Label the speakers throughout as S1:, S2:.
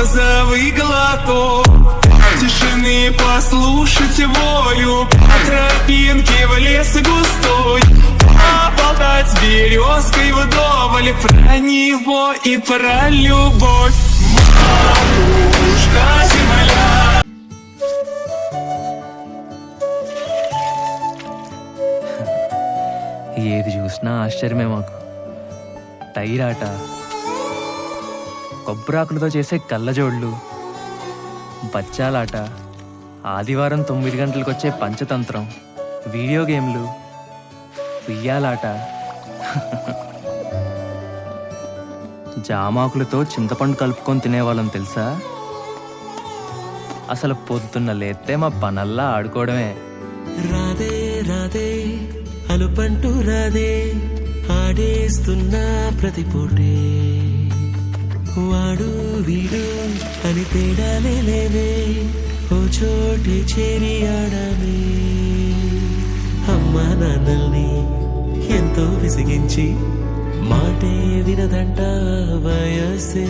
S1: розовый глоток тишины, послушать волю по тропинке в лес густой, поболтать с березкой вдоволь про него и про любовь. Матушка земля.
S2: ఏది చూసినా ఆశ్చర్యమే మాకు. టైరాట, కొబ్బరాకులతో చేసే కళ్ళజోళ్ళు, బచ్చాలాట, ఆదివారం 9 గంటలకు వచ్చే పంచతంత్రం, వీడియో గేమ్లు, ఉయ్యాలాట, జామాకులతో చింతపండు కలుపుకొని తినేవాళ్ళం తెలుసా. అసలు పొద్దున్న లేస్తే మా పనల్లా ఆడుకోవడమే.
S3: రాధే రాధే అలుపంటూ రాధే ఆడేస్తున్నా ప్రతి పూటే, వాడు వీడు అని తేడాలే లేవే, ఓ చోటే చేరి ఆడమే. అమ్మా నాన్నల్ని ఎంతో విసిగించి మాటే వినదంట వయసే,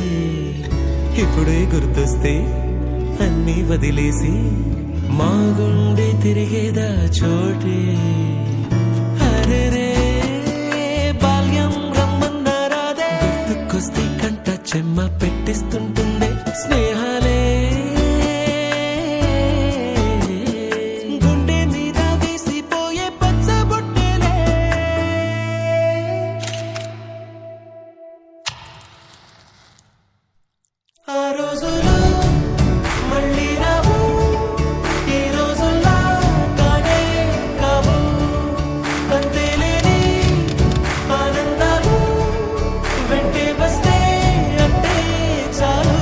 S3: ఇప్పుడే గుర్తొస్తే అన్నీ వదిలేసి మా గుండె తిరిగేదా చోటే. అరెరే బాల్యం రమ్మన్నారాదే, గుర్తుకొస్తే కంట చెమ్మ పెట్టిస్తుంటుండే స్నేహాలే, గుండె మీద వేసిపోయే పచ్చబొట్టెలే. ఆ రోజులు మళ్ళీ రావు, ఈ రోజుల్లా కానే కావు, అంతేలేని ఆనందాలు వెంటే వస్తే అంటే చాలు.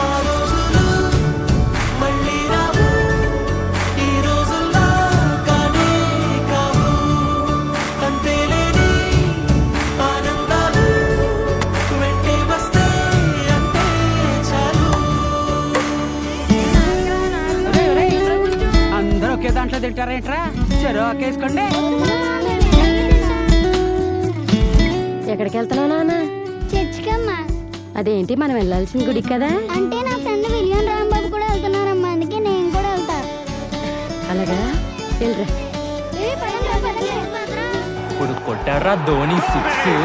S3: ఆ రోజులు మళ్ళీ రావు, ఈ రోజుల్లా కానే కావు, అంతేలేని ఆనందాలు వెంటే వస్తే అంటే చాలు.
S4: అందరూ ఒకే దాంట్లో తింటారేంట్రా? చెరో ఒకేసుకోండి.
S5: ఎక్కడికి వెళ్తున్నావు నాన్న?
S6: చర్చికమ్మా.
S5: అదేంటి మనం వెళ్ళాల్సిన గుడికి కదా?
S6: అంటే నా ఫ్రెండ్ విలియం రాంబాబు కూడా వెళ్తున్నారమ్మా, అందుకే నేను కూడా వెళ్తా.
S5: అలాగా, వెళ్ళరా.
S2: ఇప్పుడు కొట్టాడ్రా ధోని 6.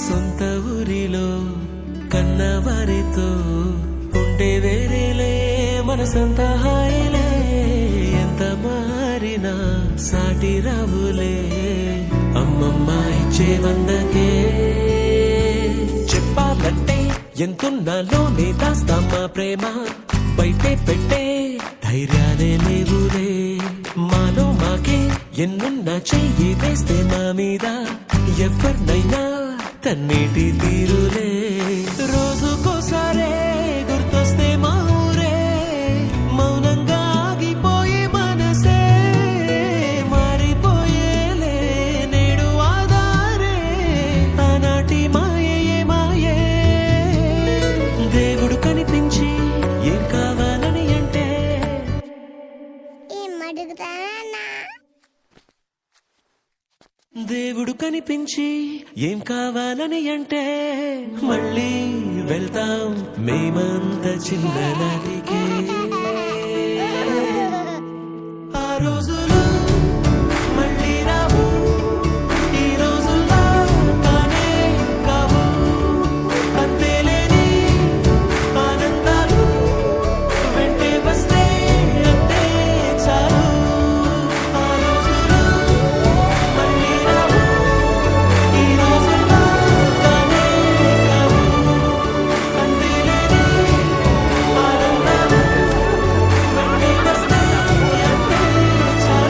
S3: సొంత ఊరిలో కన్నవారితో ఉండే వేరేలే మనసంత హాయిలే, ఎంత మారినా సాటి రావులే అమ్మమ్మ ఇచ్చే వందకే. చెప్పాలంటే ఎంతున్నాలోనే దాస్తామా ప్రేమ, బయటే పెట్టే ధైర్యాలే లేవులే, మాలో మాకే ఎన్నున్నా చెయ్యి వేస్తే మా మీద ఎవరినైనా తన్నేటి తీరులే. రోజుకోసారే గుర్తొస్తే మా ఊరే, మౌనంగా ఆగిపోయే మనసే మారిపోయేలే నేడు ఆధారే, ఆనాటి మాయే మాయే. దేవుడు కనిపించి ఏం కావాలని అంటే,
S6: ఏం అడుగుతానన్నా?
S3: దేవుడు కనిపించి ఏం కావాలని అంటే, మళ్ళీ వెళ్తాం మేమంత చిన్ననాటికే. ఆ రోజులు మళ్ళీ రావు, ఈ రోజుల్లా కానే కావు, అంతేలేని ఆనందాలు వెంటే వస్తే అంటే చాలు. ఆ రోజులు మళ్ళీ రావు, ఈ రోజుల్లా కానే కావు, అంతేలేని ఆనందాలు వెంటే వస్తే అంటే చాలు.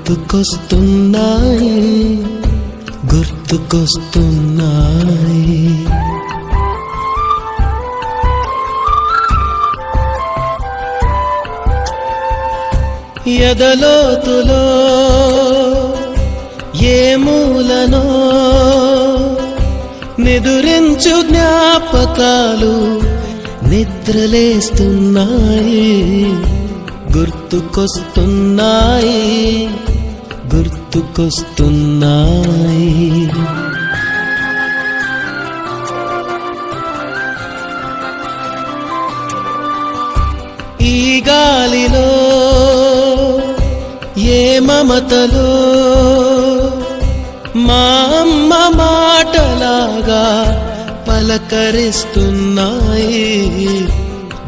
S3: గుర్తుకొస్తున్నాయి గుర్తుకొస్తున్నాయి. ఎదలోతులో ఏ మూలనో నిదురించు జ్ఞాపకాలు నిద్రలేస్తున్నాయి గుర్తుకొస్తున్నాయి గుర్తుకొస్తున్నాయి. ఈ గాలిలో ఏ మమతలో మా అమ్మ మాటలాగా పలకరిస్తున్నాయి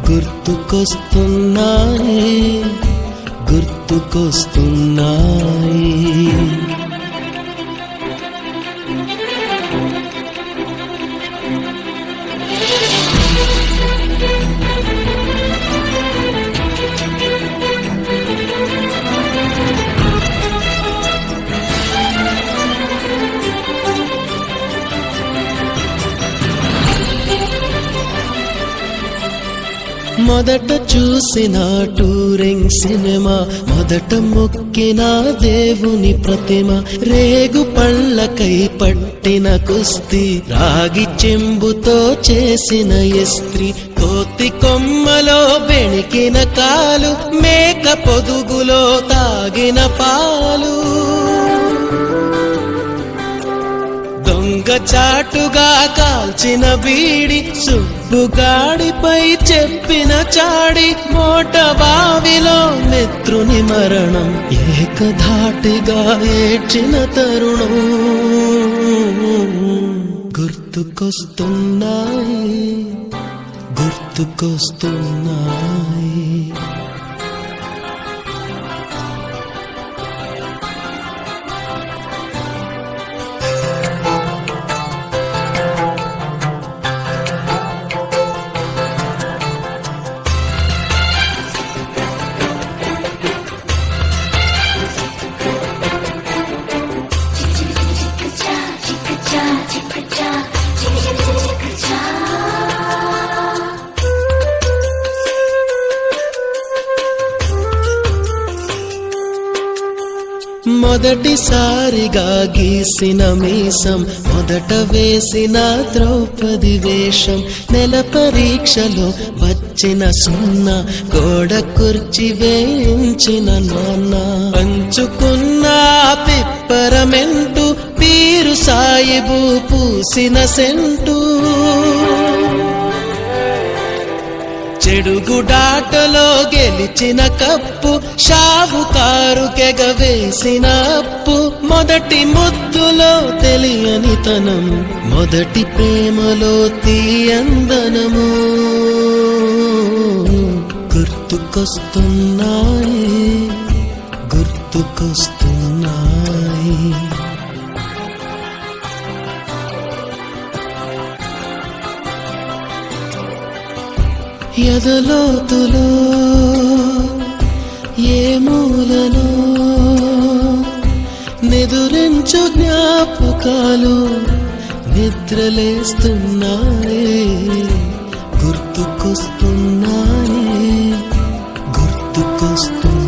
S3: గుర్తుకొస్తున్నాయి గుర్తుకొస్తున్నాయి. మొదట చూసిన టూరింగ్ సినిమా, మొదట మొక్కిన దేవుని ప్రతిమ, రేగు పళ్ళకై పట్టిన కుస్తీ, రాగి చెంబుతో చేసిన ఇస్త్రీ, కోతి కొమ్మలో బెణికిన కాలు, మేక పొదుగులో తాగిన పాలు, దొంగ చాటుగా కాల్చిన బీడి, సుబ్బుగాడిపై చెప్పిన చాడి, మోట బావిలో మిత్రుని మరణం, ఏకధాటిగా ఏడ్చిన తరుణం గుర్తుకొస్తున్నాయి గుర్తుకొస్తున్నాయి. మొదటిసారిగా గీసిన మీసం, మొదట వేసిన ద్రౌపది వేషం, నెల పరీక్షలో వచ్చిన సున్నా, గోడ కుర్చీ వేయించిన నాన్న, పంచుకున్న పిప్పరమెంటు, పీరు సాయిబు పూసిన సెంటు, చెడుగుడాటలో గెలిచిన కప్పు, షావుకారు కెగవేసిన అప్పు, మొదటి ముద్దులో తెలియని తనం, మొదటి ప్రేమలో తీయందనము గుర్తుకొస్తున్నాయి గుర్తుకొస్తున్నాయి. ఎదలోతులో ఏ మూలనో నిదురించు జ్ఞాపకాలు నిద్రలేస్తున్నాయి గుర్తుకొస్తున్నాయి గుర్తుకొస్తున్నాయి.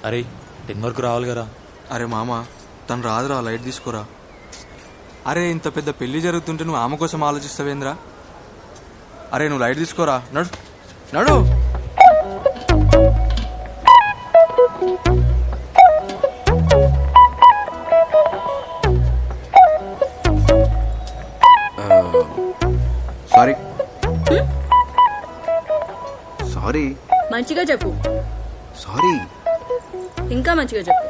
S7: అరే 10 వరకు రావాలి కదా.
S8: అరే మామ తను రాదురా, లైట్ తీసుకోరా. అరే ఇంత పెద్ద పెళ్లి జరుగుతుంటే నువ్వు ఆమె కోసం ఆలోచిస్తావేంద్రా? అరే నువ్వు లైట్ తీసుకోరా, నడు నడు.
S9: మంచిగా చెప్పు.
S10: సారీ.
S9: ఇంకా మంచిగా చెప్పు.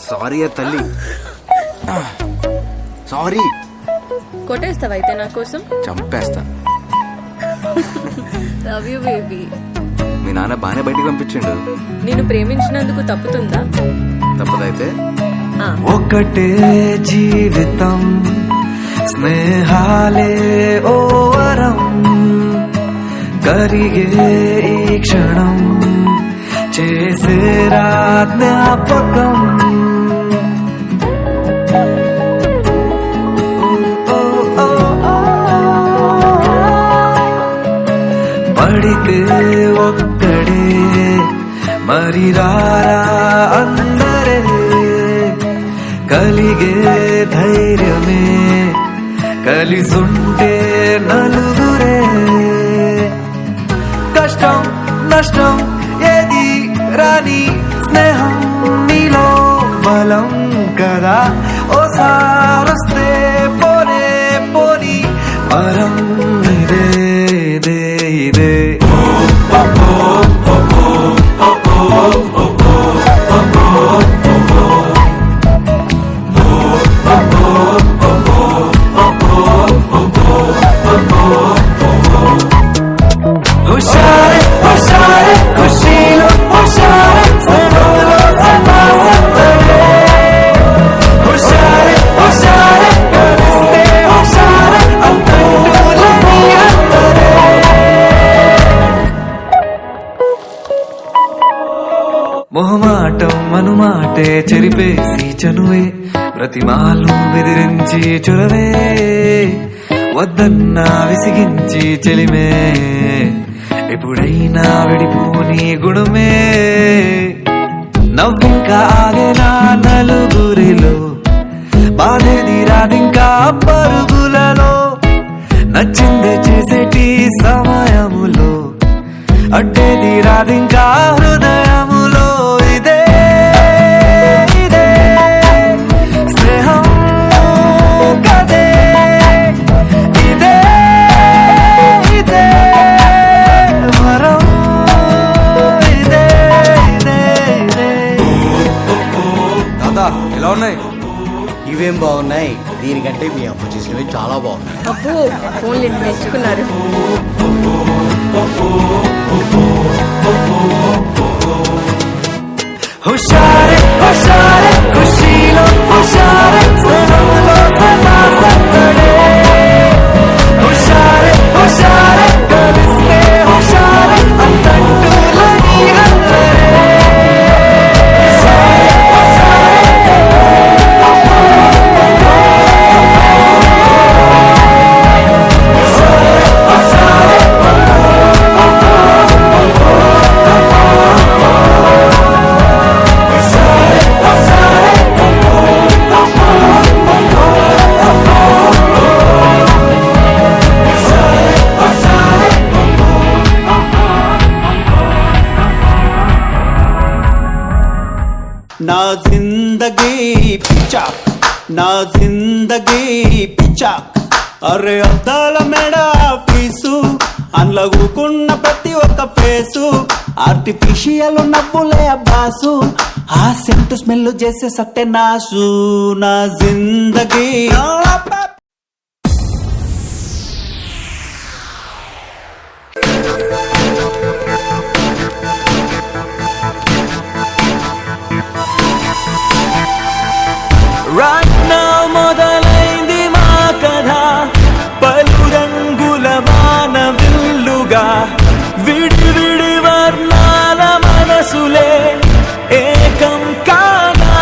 S10: సారీ తల్లి. సారీ.
S9: కొట్టేస్తావా అయితే నా కోసం?
S10: చంపేస్తా.
S9: Love you baby.
S10: మీ నాన్న బాగానే బయటికి పంపించిండు.
S9: నేను ప్రేమించినందుకు తప్పుతుందా?
S10: తప్పదైతే
S3: ఒకటే జీవితం స్నేహాలే ఓవరం కరిగే ఈ క్షణం చేసే జ్ఞాపకం పడితే ఒక్కడే మరి రారా అందరే కలిగే ధైర్యమే కలిసుంటే నలుగురే కష్టం నష్టం ఏది రాని స్నేహం నీలో బలం కదా ఓసారొస్తే పోనే పోని పరం ఇదే ఇదే ఇదే హుషారే హుషారే ఖుషీలో హుషారే సరోలో సమాసత్తరే హుషారే హుషారే కలిస్తే హుషారే అంతంటూలని అందరే మొహమాటం మనుమాటే చెరిపేసి చనువే ప్రతిమాలు బెదిరించి చొరవే వద్దన్నా విసిగించి చెలిమే ఎప్పుడైనా విడిపోని గుణమే నవ్వింకా ఆగేనా నలుగురిలో బాధేది రాదింకా పరుగులలో నచ్చిందే చేసేటి సమయములో అడ్డేది రాదింకా హృదయములో ఇదే ఇదే స్నేహం కదే ఇదే ఇదే వరం ఇదే ఇదే ఇదే.
S8: తాత ఎలా ఉన్నాయి?
S11: ఇవేం బాగున్నాయి, దీనికంటే మీ అమ్మ చేసినవి చాలా బాగున్నాయి.
S9: అబ్బో ఫోన్లు మెచ్చుకున్నారు.
S3: హుషారే హుషారే ఖుషీలో హుషారే సరోలో సమాసత్తరే హుషారే హుషారే కలిస్తే హుషారే అంతంటూలని అందరే
S1: నా జిందగీ పిచ్చాక్, నా జిందగీ పిచ్చాక్. అరే అద్దాల మెడ ఫీసు అన్లగుకున్న ప్రతి ఒక్క ఫేసు ఆర్టిఫిషియల్ నవ్వులే అబ్బాసు ఆ సెంటు స్మెల్ చేసే సట్టే నాసు నా జిందగీ.
S3: Right now మొదలైంది మా కథ పలు రంగుల వాన విల్లుగా విడి విడి వర్ణాల మనసులే ఏకం కాగా.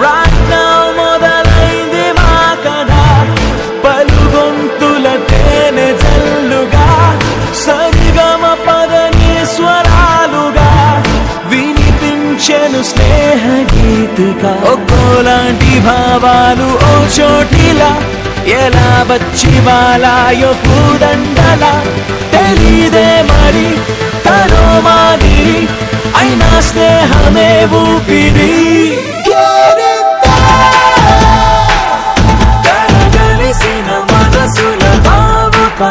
S3: Right now మొదలైంది మా కథ పలు గొంతుల తేనె జల్లుగా సరిగమ పదని స్వరాలుగా వినిపించెను స్నేహ గీతిగా. ఒక్కోలాంటి భావాలు ఓ చోటిలా ఎలా వచ్చి వాలాయో పూదండలా తెలీదే మరి తనో మాదిరి అయినా స్నేహమే ఊపిరి. కలగలిసిన మనసుల భావుక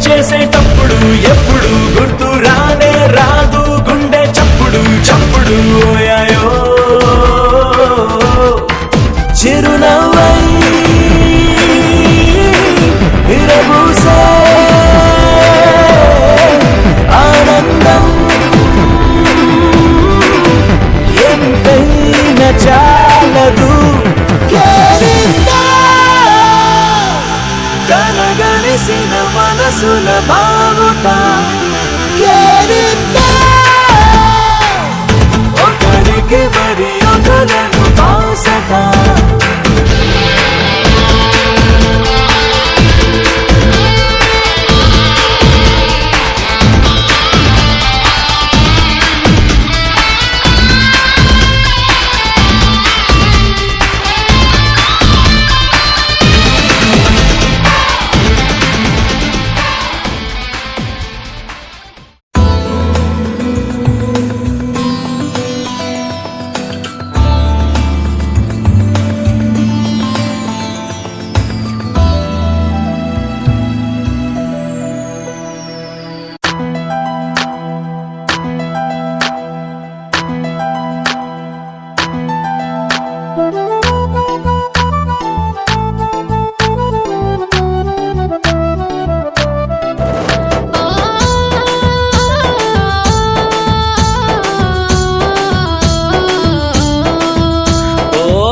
S3: చేసేటప్పుడు ఎప్పుడు గుర్తు రానే రాదు గుండె చప్పుడు చప్పుడు ఓయాయో చిరునవ్వై విరబూసే ఆనందం ఎంతైనా చాలదు కలగలిసిన మనసుల బావుట ఒకరికి మరి ఒకలను బాసట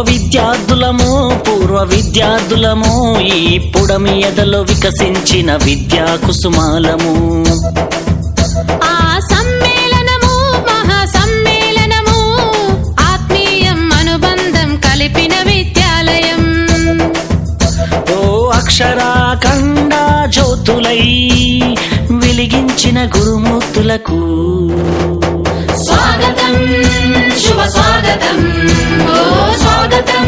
S12: విద్యార్థులము పూర్వ విద్యార్థులము ఈ పుడమి ఎదలో వికసించిన విద్యా కుసుమాలము
S9: ఆ సమ్మేళనము మహా సమ్మేళనము ఆత్మీయం అనుబంధం కలిపిన విద్యాలయం
S12: ఓ అక్షరాఖండ జ్యోతులై వెలిగించిన గురుమూర్తులకు
S9: స్వాగతం శుభ స్వాగతం ఓ స్వాగతం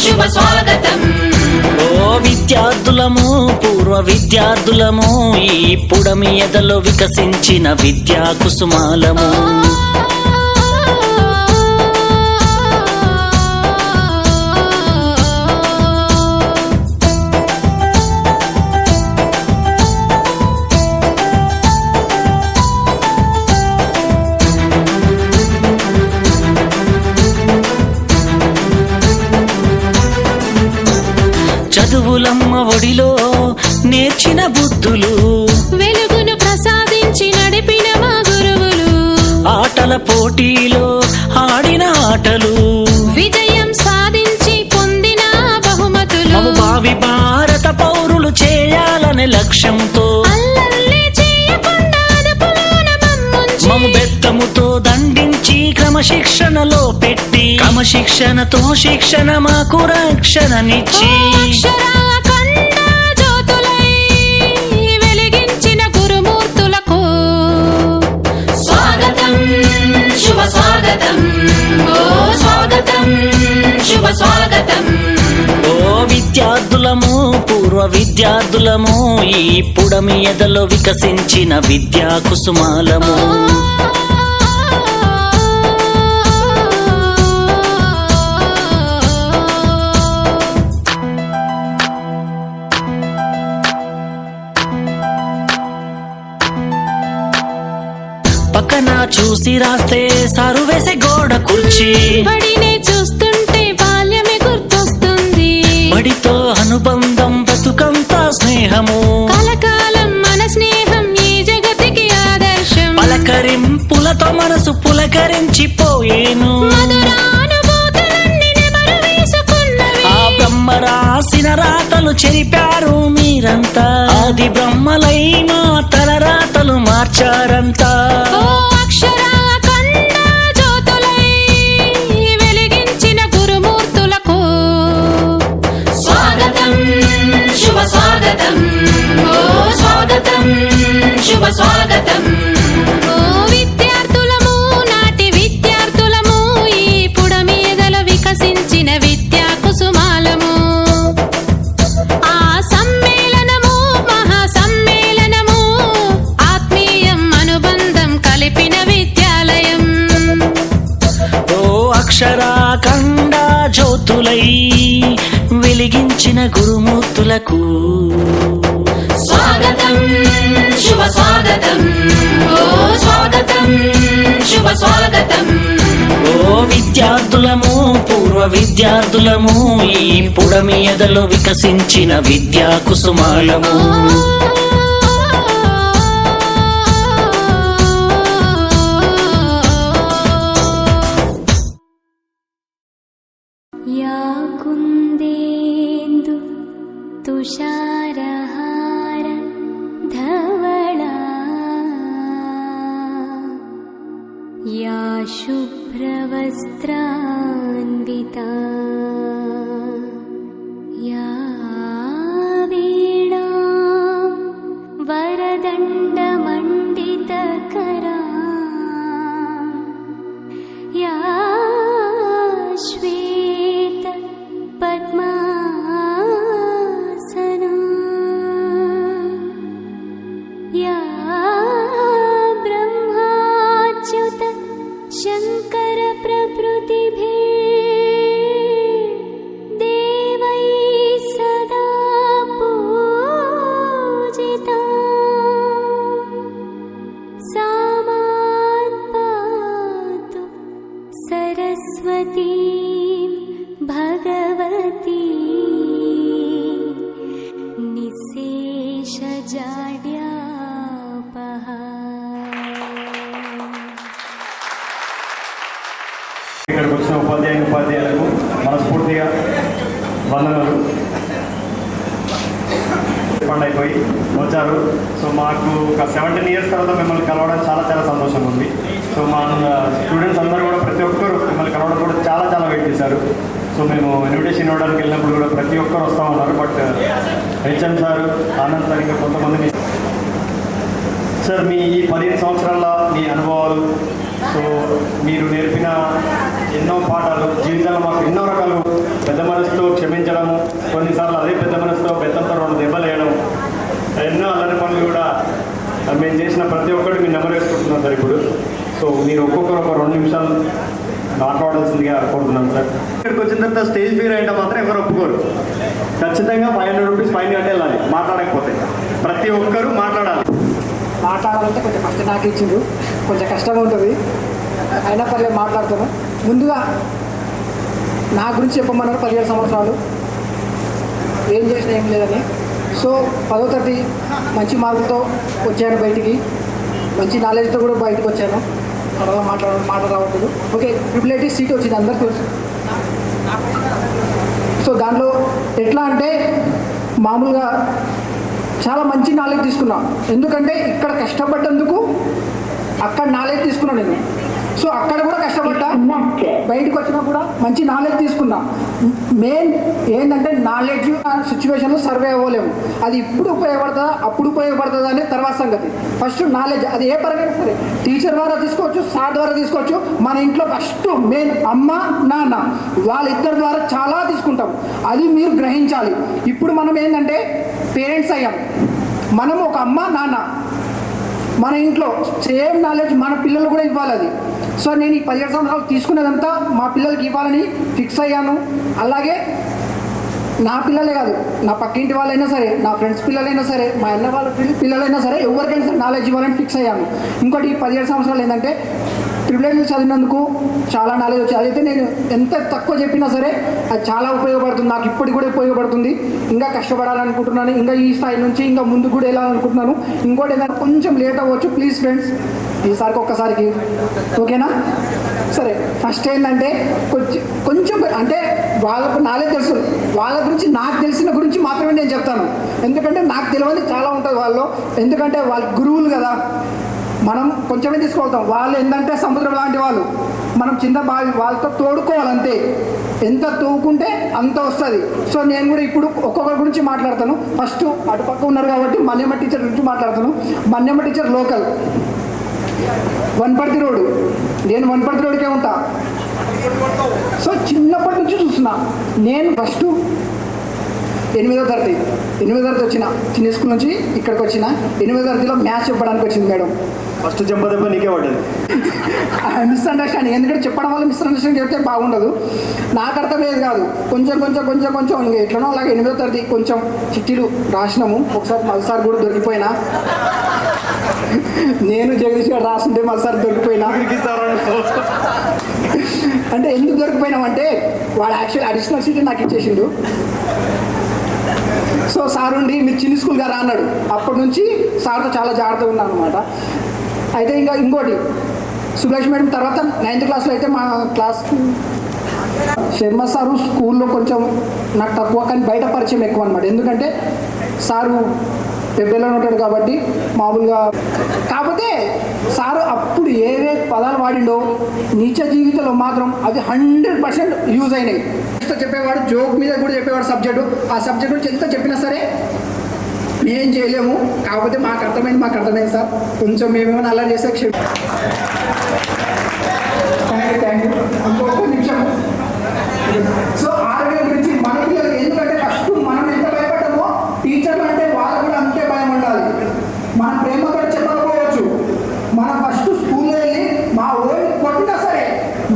S9: శుభ స్వాగతం
S12: ఓ విద్యార్థులము పూర్వ విద్యార్థులము ఈ పుడమి ఎదలో వికసించిన విద్యా కుసుమాలము చదువులమ్మ ఒడిలో నేర్చిన బుద్ధులు
S9: వెలుగును ప్రసాదించి నడిపిన మా గురువులు
S12: ఆటల పోటీలో ఆడిన ఆటలు
S9: విజయం సాధించి పొందిన బహుమతులు
S12: మము భావి భారత పౌరులు చేయాలనే లక్ష్యంతో
S9: అల్లర్లే చేయకుండా అదుపులోన మమ్ముంచి
S12: మము బెత్తముతో దండించి క్రమశిక్షణలో పెట్టి క్రమశిక్షణతో శిక్షణ మాకు రక్షణనిచ్చి
S9: అక్షరాఖండ జ్యోతులై వెలిగించిన గురుమూర్తులకు స్వాగతం శుభ స్వాగతం ఓ స్వాగతం శుభ స్వాగతం
S12: ఓ విద్యార్థులము పూర్వ విద్యార్థులము ఈ పుడమి ఎదలో వికసించిన విద్యా కుసుమాలము పక్కన చూసి రాస్తే సారు వేసే గోడ కుర్చీ
S9: బడినే చూస్తుంటే బాల్యమే గుర్తొస్తుంది
S12: బడితో అనుబంధం బ్రతుకంతా స్నేహము
S9: కలకాలం మన స్నేహం ఈ జగతికి ఆదర్శం
S12: పలకరింపులతో మనసు పులకరించిపోయేను
S9: మధురానుభూతులన్నీ నెమరు వేసుకున్నవి
S12: ఆ బ్రహ్మ రాసిన రాతలు చెరిపారు మీరంతా ఆది బ్రహ్మలై మా తల రాతలు మార్చారంతా
S9: ఓ అక్షరాఖండ జ్యోతులై వెలిగించిన గురుమూర్తులకు స్వాగతం శుభ స్వాగతం ఓ స్వాగతం శుభ స్వాగతం ఓ విద్యార్థులము నాటి విద్యార్థులము ఈ పుడమి ఎదలో వికసించిన విద్యా కుసుమాలము ఆ సమ్మేళనము మహా సమ్మేళనము ఆత్మీయం అనుబంధం కలిపిన విద్యాలయం
S12: ఓ అక్షరాఖండ జ్యోతులై వెలిగించిన గురుమూర్తులకు
S9: స్వాగతం స్వాగతం శుభ స్వాగతం ఓ స్వాగతం శుభ స్వాగతం.
S12: ఓ విద్యార్థులము పూర్వ విద్యార్థులము ఈ పుడమి ఎదలో వికసించిన విద్యా కుసుమాలము.
S6: యా కుందేందు తుషారహార ధవళా యా శుభ్రవస్త్రాన్వితా యా వీణాం వరదండమండితకరా యా శ్వేత పద్మాసనా యా బ్రహ్మాచ్యుత శంకర ప్రభృతిభిः దేవైः సదా పూజితా सा मात्पातु सरस्वती भगवती निशेषजाड्यापहा.
S13: ఇక్కడికి వచ్చిన ఉపాధ్యాయులకు మనస్ఫూర్తిగా వందనలు. ఫండ్ అయిపోయి వచ్చారు. సో మాకు ఒక 17 years తర్వాత మిమ్మల్ని కలవడం చాలా చాలా సంతోషంగా ఉంది. సో మా స్టూడెంట్స్ అందరూ కూడా ప్రతి ఒక్కరు మిమ్మల్ని కలవడం కూడా చాలా చాలా వెయిట్ చేశారు. సో మేము ఇన్విటేషన్ ఇవ్వడానికి వెళ్ళినప్పుడు కూడా ప్రతి ఒక్కరు వస్తామన్నారు. But HM sir, Anand sir, ఇంకా కొంతమంది సార్ మీ ఈ 15 సంవత్సరాల మీ అనుభవాలు, సో మీరు నేర్పిన ఎన్నో పాఠాలు జీవితంలో మాకు ఎన్నో రకాలు, పెద్ద మనసుతో క్షమించడము, కొన్నిసార్లు అదే పెద్ద మనసుతో పెద్దంతో 2 దెబ్బలు వేయడం, ఎన్నో అల్లరి పనులు కూడా మేము చేసిన ప్రతి ఒక్కటి మీరు నెంబర్ వేసుకుంటున్నాం సార్ ఇప్పుడు. సో మీరు ఒక్కొక్కరు ఒక 2 నిమిషాలు మాట్లాడాల్సిందిగా కోరుతున్నాను సార్. ఇక్కడికి వచ్చిన తర్వాత స్టేజ్ ఫీర్ అయితే మాత్రం ఎవరు ఒప్పుకోరు. ఖచ్చితంగా 500 రూపీస్ ఫైన్ కట్టి వెళ్ళాలి మాట్లాడకపోతే. ప్రతి ఒక్కరూ మాట్లాడాలి.
S4: మాట్లాడాలంటే కొంచెం కష్టం, నాకు ఇచ్చిండు కొంచెం కష్టంగా ఉంటుంది, అయినా పర్లేదు మాట్లాడుతాను. ముందుగా నా గురించి చెప్పమన్నారు. 17 సంవత్సరాలు ఏం చేసినా ఏం లేదని. సో 10వ తరగతి మంచి మార్కులతో వచ్చాను బయటికి, మంచి నాలెడ్జ్తో కూడా బయటకు వచ్చాను. త్వరగా మాట రావట్లేదు. ఓకే, ట్రిపుల్ సీట్ వచ్చింది అందరికీ తెలుసు. సో దాంట్లో ఎట్లా అంటే మామూలుగా చాలా మంచి నాలెడ్జ్ తీసుకున్నా. ఎందుకంటే ఇక్కడ కష్టపడ్డందుకు అక్కడ నాలెడ్జ్ తీసుకున్నా నేను. సో అక్కడ కూడా కష్టపడ్డా, బయటకు వచ్చినా కూడా మంచి నాలెడ్జ్ తీసుకున్నా. మెయిన్ ఏంటంటే నాలెడ్జ్ సిచ్యువేషన్లో సర్వే అవ్వలేము. అది ఇప్పుడు ఉపయోగపడుతుందా అప్పుడు ఉపయోగపడుతుందా అనేది తర్వాత సంగతి. ఫస్ట్ నాలెడ్జ్, అది ఏ పరంగా సరే, టీచర్ ద్వారా తీసుకోవచ్చు, సార్ ద్వారా తీసుకోవచ్చు. మన ఇంట్లో ఫస్ట్ మెయిన్ అమ్మ నాన్న వాళ్ళిద్దరి ద్వారా చాలా తీసుకుంటాం. అది మీరు గ్రహించాలి. ఇప్పుడు మనం ఏంటంటే పేరెంట్స్ అయ్యాం, మనం ఒక అమ్మ నాన్న, మన ఇంట్లో సేమ్ నాలెడ్జ్ మన పిల్లలు కూడా ఇవ్వాలి. అది సో నేను ఈ 17 సంవత్సరాలు తీసుకునేదంతా మా పిల్లలకి ఇవ్వాలని ఫిక్స్ అయ్యాను. అలాగే నా పిల్లలే కాదు, నా పక్కింటి వాళ్ళైనా సరే, నా ఫ్రెండ్స్ పిల్లలైనా సరే, మా అన్న వాళ్ళ పిల్లలైనా సరే, ఎవరికైనా సరే నాలెడ్జ్ ఇవ్వాలని ఫిక్స్ అయ్యాను. ఇంకోటి ఈ 17 సంవత్సరాలు ఏంటంటే ట్రిపుల్ చదివినందుకు చాలా నాలెడ్జ్ వచ్చింది. అదైతే నేను ఎంత తక్కువ చెప్పినా సరే అది చాలా ఉపయోగపడుతుంది. నాకు ఇప్పటికి కూడా ఉపయోగపడుతుంది. ఇంకా కష్టపడాలనుకుంటున్నాను. ఇంకా ఈ స్థాయి నుంచి ఇంకా ముందుకు కూడా వెళ్ళాలనుకుంటున్నాను. ఇంకోటి ఏదైనా కొంచెం లేట్ అవ్వచ్చు, ప్లీజ్ ఫ్రెండ్స్ ఈసారికి ఒక్కసారికి ఓకేనా? సరే, ఫస్ట్ ఏంటంటే కొంచెం అంటే వాళ్ళకు నాలెడ్జ్ తెలుసు, వాళ్ళ గురించి నాకు తెలిసిన గురించి మాత్రమే నేను చెప్తాను. ఎందుకంటే నాకు తెలియదు చాలా ఉంటుంది వాళ్ళు. ఎందుకంటే వాళ్ళ గురువులు కదా, మనం కొంచెమే తీసుకెళ్తాం. వాళ్ళు ఏంటంటే సముద్రం లాంటి వాళ్ళు, మనం చిన్న బావి, వాళ్ళతో తోడుకోవాలంతే. ఎంత తోడుకుంటే అంత వస్తుంది. సో నేను కూడా ఇప్పుడు ఒక్కొక్కరి గురించి మాట్లాడతాను. ఫస్ట్ అటుపక్క ఉన్నారు కాబట్టి మన్యమ్మ టీచర్ గురించి మాట్లాడతాను. మన్యమ్మ టీచర్ లోకల్, వనపర్తి రోడ్డు, నేను వనపర్తి రోడ్డుకే ఉంటా. సో చిన్నప్పటి నుంచి చూస్తున్నా. నేను ఫస్ట్ 8వ తరగతి వచ్చిన చిన్న స్కూల్ నుంచి ఇక్కడికి వచ్చిన 8వ తరగతిలో మ్యాథ్స్ చెప్పడానికి వచ్చింది మేడం.
S13: ఫస్ట్ దెబ్బ నీకే పడ్డది.
S4: మిస్అండర్స్టాండింగ్, ఎందుకంటే చెప్పడం వల్ల మిస్అండర్స్టాండింగ్ చెప్తే బాగుండదు. నాకు అర్థమయ్యేది కాదు. కొంచెం ఇంకా ఎట్లనో అలాగే 8వ తరగతి కొంచెం చిట్టీలు రాసినాము. ఒకసారి మల్సార్ కూడా దొరికిపోయినా, నేను జగదీష్ గారు రాస్తుంటే మల్సార్ దొరికిపోయినా. అంటే ఎందుకు దొరికిపోయినామంటే వాడు యాక్చువల్ అడిషనల్ సీట్ నాకు ఇచ్చేసిండు. సో సార్ ఉండి మీరు చిన్న స్కూల్ గారా అన్నాడు. అప్పటి నుంచి సార్తో చాలా జాగ్రత్తగా ఉన్నాను అనమాట. అయితే ఇంకా ఇంకోటి సుభలక్ష్మి మేడం తర్వాత 9th క్లాస్లో అయితే మా క్లాస్ శర్మ సారు స్కూల్లో కొంచెం నాకు తక్కువ, కానీ బయట పరిచయం ఎక్కువ అనమాట. ఎందుకంటే సారు పెద్దలో ఉంటాడు కాబట్టి మామూలుగా. కాకపోతే సారు అప్పుడు ఏవే పదాలు వాడిండో నిజ జీవితంలో మాత్రం అవి 100% యూజ్ అయినాయి. చెప్పేవాడు జోక్ మీద కూడా చెప్పేవాడు సబ్జెక్టు. ఆ సబ్జెక్ట్ గురించి ఎంత చెప్పినా సరే మేం చేయలేము, కాకపోతే మాకు అర్థమైంది సార్. కొంచెం మేమేమైనా అలా చేస్తే థ్యాంక్ యూ. ఇంకొక నిమిషం. సో ఆరోగ్యం గురించి మనకి ఎందుకంటే ఫస్ట్ మనం ఎంత భయపడ్డామో టీచర్లు అంటే వాళ్ళు కూడా అంతే భయం ఉండాలి. మన ప్రేమతో చెప్పకపోవచ్చు, మనం ఫస్ట్ స్కూల్లో వెళ్ళి మా ఓడి కొట్టినా సరే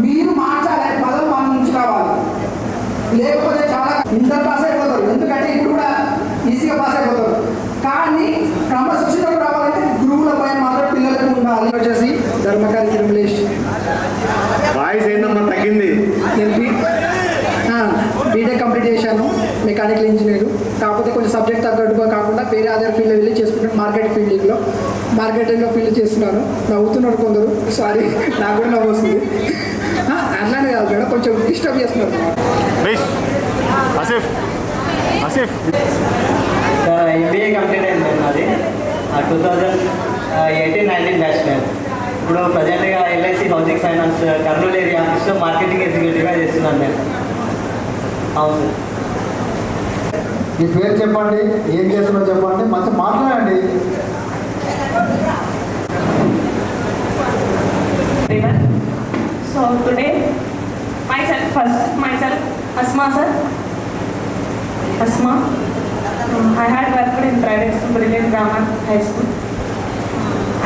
S4: మీరు మార్చాలి, పదం మన నుంచి కావాలి. లేకపోతే చాలా ఇంటర్ పాస్ అయిపోతారు, ఎందుకంటే ఇప్పుడు కూడా ఈజీగా పాస్ అయిపోతారు. కానీ క్రమశిక్షణకు రావాలంటే గురువుల పైన మాత్రం పిల్లలకు ఉండాలి. వచ్చేసి ధర్మకారి తిరుమలేష్
S13: వాయిస్ ఏందమ్మా తగ్గింది.
S4: బీటెక్ కంప్లీట్ చేశాను, మెకానికల్ ఇంజనీర్. కాకపోతే కొంచెం సబ్జెక్ట్ తగ్గట్టుగా కాకుండా వేరే అదర్ ఫీల్డ్ వెళ్ళి చేసుకుంటాను. మార్కెటింగ్లో ఫీల్డ్ చేస్తున్నాను. నవ్వుతున్నారు కొందరు, సారీ నాకు కూడా నవ్వు వస్తుంది. అట్లానే కాదు మేడం, కొంచెం డిస్టర్బ్ చేస్తున్నారు.
S14: ఎంబీఏ కంప్లీట్ అయింది నాది 2018-19 బ్యాచ్ నేను. ఇప్పుడు ప్రజెంట్గా LIC housing finance Kurnool area ఆఫీస్లో మార్కెటింగ్ ఎగ్జిక్యూటివ్గా చేస్తున్నాను నేను. అవును సార్.
S4: మీ పేరు చెప్పండి, ఏం చేస్తున్నారో చెప్పండి, మంచి మాట్లాడండి.
S15: So today myself Asma sir. I had worked in private school, Brilliant Grammar High School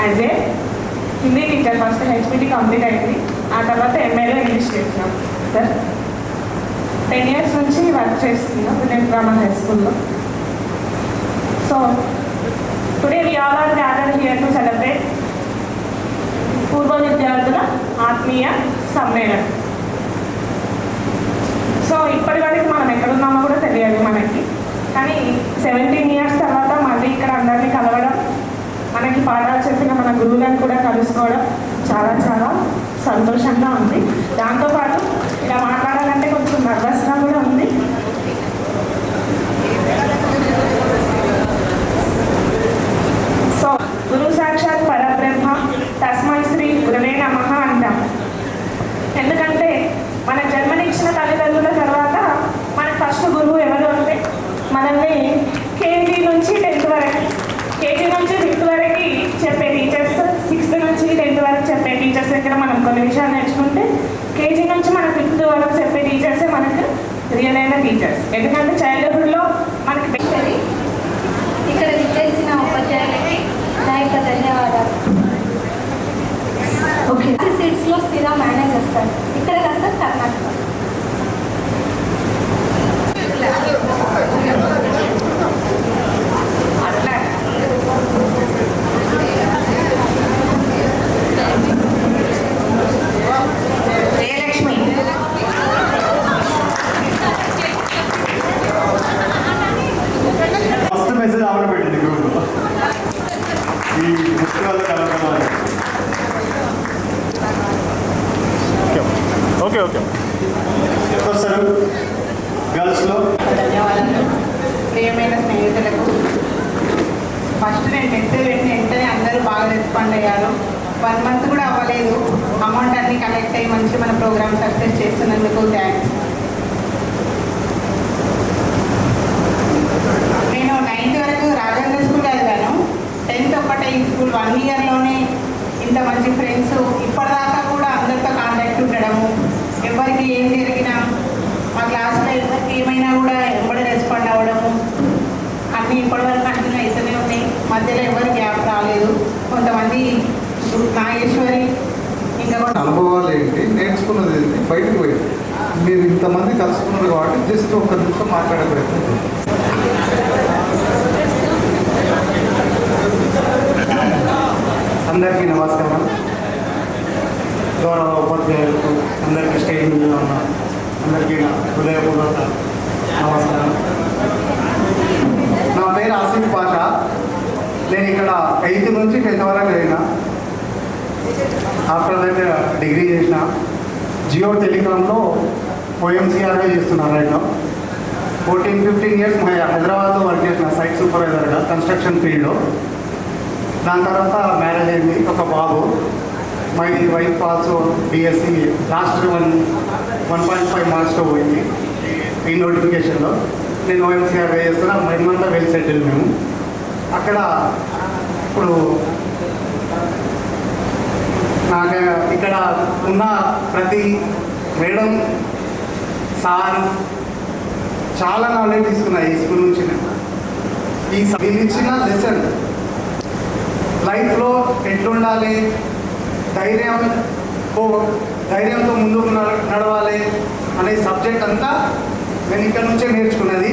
S15: as a Hindi teacher. First HPT complete అయింది, ఆ తర్వాత MAలో ఇంగ్లీష్ చేస్తున్నాం సార్. 10 years నుంచి వర్క్ చేస్తున్నాం Brilliant Grammar High Schoolలో. So today we all are gathered here to celebrate పూర్వ విద్యార్థుల ఆత్మీయ సమ్మేళనం. సో ఇప్పటి వరకు మనం ఎక్కడున్నామో కూడా తెలియదు మనకి, కానీ 17 years తర్వాత మళ్ళీ ఇక్కడ అందరినీ కలవడం, మనకి పాఠాలు చెప్పిన మన గురువులను కూడా కలుసుకోవడం చాలా చాలా సంతోషంగా ఉంది. దాంతోపాటు ఇలా మాట్లాడాలంటే కొంచెం నర్వస్గా కూడా ఉంది. సో గురు సాక్షాత్ పరబ్రహ్మ తస్మై శ్రీ గురవే నమః అంటాం. ఎందుకంటే మన జన్మనిచ్చిన తల్లిదండ్రుల తర్వాత మన ఫస్ట్ గురువు ఎవరు అంటే మనల్ని కేజీ నుంచి 10th వరకు, కేజీ నుంచి 5th వరకు చెప్పే టీచర్స్, 6th నుంచి 10th వరకు చెప్పే టీచర్స్ దగ్గర మనం కొన్ని విషయాలు నేర్చుకుంటే కేజీ నుంచి మన 5th వరకు చెప్పే టీచర్సే మనకు రియల్ అయిన టీచర్స్. ఎందుకంటే చైల్డ్హుడ్లో మనకి
S6: పెట్టాలి. ఇక్కడ విచ్చేసిన ఉపాధ్యాయులకి నా యొక్క ధన్యవాదాలు. ఓకే, సీట్స్లో స్థిర మేనేజ్ చేస్తారు. ఇక్కడ కాస్త కర్ణాటక.
S15: జయలక్ష్మి,
S13: ఫస్ట్ మెసేజ్ ఆవిడ పెట్టింది గ్రూప్లో ఈ పుస్తకాల్లో కలవడం. ఓకే వస్తారు గర్ల్స్లో.
S15: ధన్యవాదాలు. ప్రియమైన స్నేహితులకు ఫస్ట్ నేను వెంటనే అందరూ బాగా రెస్పాండ్ అయ్యారు. 1 month కూడా అవ్వలేదు, అమౌంట్ అన్నీ కలెక్ట్ అయ్యి మంచి మన ప్రోగ్రామ్ సక్సెస్ చేస్తున్నందుకు థ్యాంక్స్. నేను 9th వరకు రాజేంద్ర స్కూల్ చదివాను. 10th ఒక్కటే ఈ స్కూల్. 1 yearలోనే ఇంత మంచి ఫ్రెండ్స్, ఇప్పటిదాకా కూడా అందరితో కాంటాక్ట్ ఉండడము, ఎవరికి ఏం జరిగినా మా క్లాస్లో ఎవరికి ఏమైనా కూడా ఎంబడి రెస్పాండ్ అవ్వడము, అన్నీ ఇప్పటివరకు కంటిన్యూ అవుతూనే ఉన్నాయి. మధ్యలో ఎవరు గ్యాప్ రాలేదు. కొంతమంది నాగేశ్వరి ఇంకా కూడా
S16: అనుభవాలు ఏంటి, నేర్చుకున్నది ఏంటి, బయటకు పోయి మీరు ఇంతమంది కలుసుకున్నారు కాబట్టి జస్ట్ ఒక నిమిషం మాట్లాడే ప్రయత్నం చేయండి.
S13: అందరికీ నమస్కారం. గౌరవ ఉపాధ్యాయులకు అందరికీ స్టేజ్ మీద ఉన్న అందరికీ నా హృదయపూర్వక నమస్కారం. నా పేరు ఆసిఫ్ పాషా. నేను ఇక్కడ 8th నుంచి 10th వరకు అయినా. ఆఫ్టర్ దట్ డిగ్రీ చేసిన. జియో టెలికామ్లో OMCRగా చేస్తున్నాను రైట్ నౌ. 14-15 ఇయర్స్ హైదరాబాద్లో వర్క్ చేసిన సైట్ సూపర్వైజర్గా కన్స్ట్రక్షన్ ఫీల్డ్లో. దాని తర్వాత మ్యారేజ్ అయింది, ఒక బాబు. My wife also BSc last 1.5 మార్క్స్లో పోయింది ఈ నోటిఫికేషన్లో. నేను OMCR చేస్తున్నా. మేమంతా వెల్ సెటిల్ మేము అక్కడ. ఇప్పుడు నాకు ఇక్కడ ఉన్న ప్రతి మేడం సార్ చాలా నాలెడ్జ్ తీసుకున్నా ఈ స్కూల్ నుంచి. నేను ఇచ్చిన లెసన్ లైఫ్లో ఎట్లుండాలి, ధైర్యంతో ముందుకు నడవాలి అనే సబ్జెక్ట్ అంతా నేను ఇక్కడ నుంచే నేర్చుకున్నది.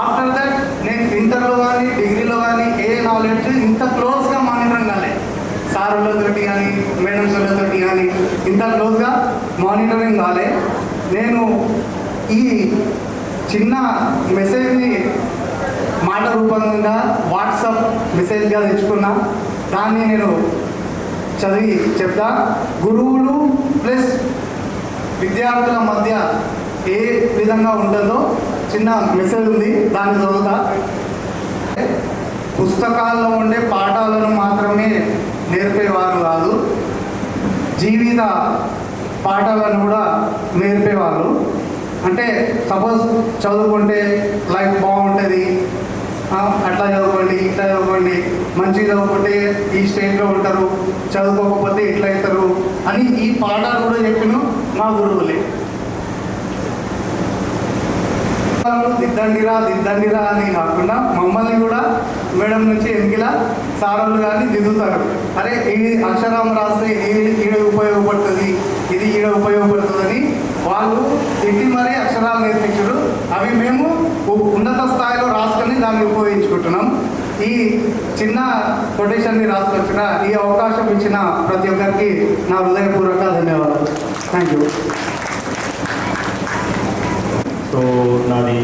S13: ఆఫ్టర్ దట్ నేను ఇంటర్లో కానీ డిగ్రీలో కానీ ఏ నాలెడ్జ్ ఇంత క్లోజ్గా మానిటరింగ్ కాలే. సార్లతోటి కానీ మేడమ్స్లతోటి కానీ ఇంత క్లోజ్గా మానిటరింగ్ కాలే. నేను ఈ చిన్న మెసేజ్ని మాట రూపంగా వాట్సాప్ మెసేజ్గా తెచ్చుకున్నా. దాన్ని నేను చదివి చెప్తా. గురువులు ప్లస్ విద్యార్థుల మధ్య ఏ విధంగా ఉంటుందో చిన్న మెసేజ్ ఉంది, దాన్ని చదువుతా. పుస్తకాల్లో ఉండే పాఠాలను మాత్రమే నేర్పేవారు కాదు, జీవిత పాఠాలను కూడా నేర్పేవాళ్ళు. అంటే సపోజ్ చదువుకుంటే లైఫ్ బాగుంటుంది, అట్లా చదువుకోండి, ఇట్లా చదువుకోండి, మంచిగా చదువుకుంటే ఈ స్టేజ్లో ఉంటారు, చదువుకోకపోతే ఇట్లా అవుతారు అని ఈ పాఠాలు కూడా చెప్పిన మా గురువులే. దిద్దండిరా అని కాకుండా మమ్మల్ని కూడా మేడం నుంచి ఎన్నికల సారోళ్ళు కానీ దిద్దుతారు. అరే ఈ అక్షరం రాస్తే ఈడ ఉపయోగపడుతుంది, ఇది ఈడ ఉపయోగపడుతుందని వాళ్ళు తిట్టి మరీ అక్షరాలు నేర్పించారు. అవి మేము ఉన్నత స్థాయిలో రాసుకొని దాన్ని ఉపయోగించుకుంటున్నాం. ఈ చిన్న కొటేషన్ని రాసుకొచ్చిన ఈ అవకాశం ఇచ్చిన ప్రతి ఒక్కరికి నా హృదయపూర్వక ధన్యవాదాలు. Thank you. సో నాది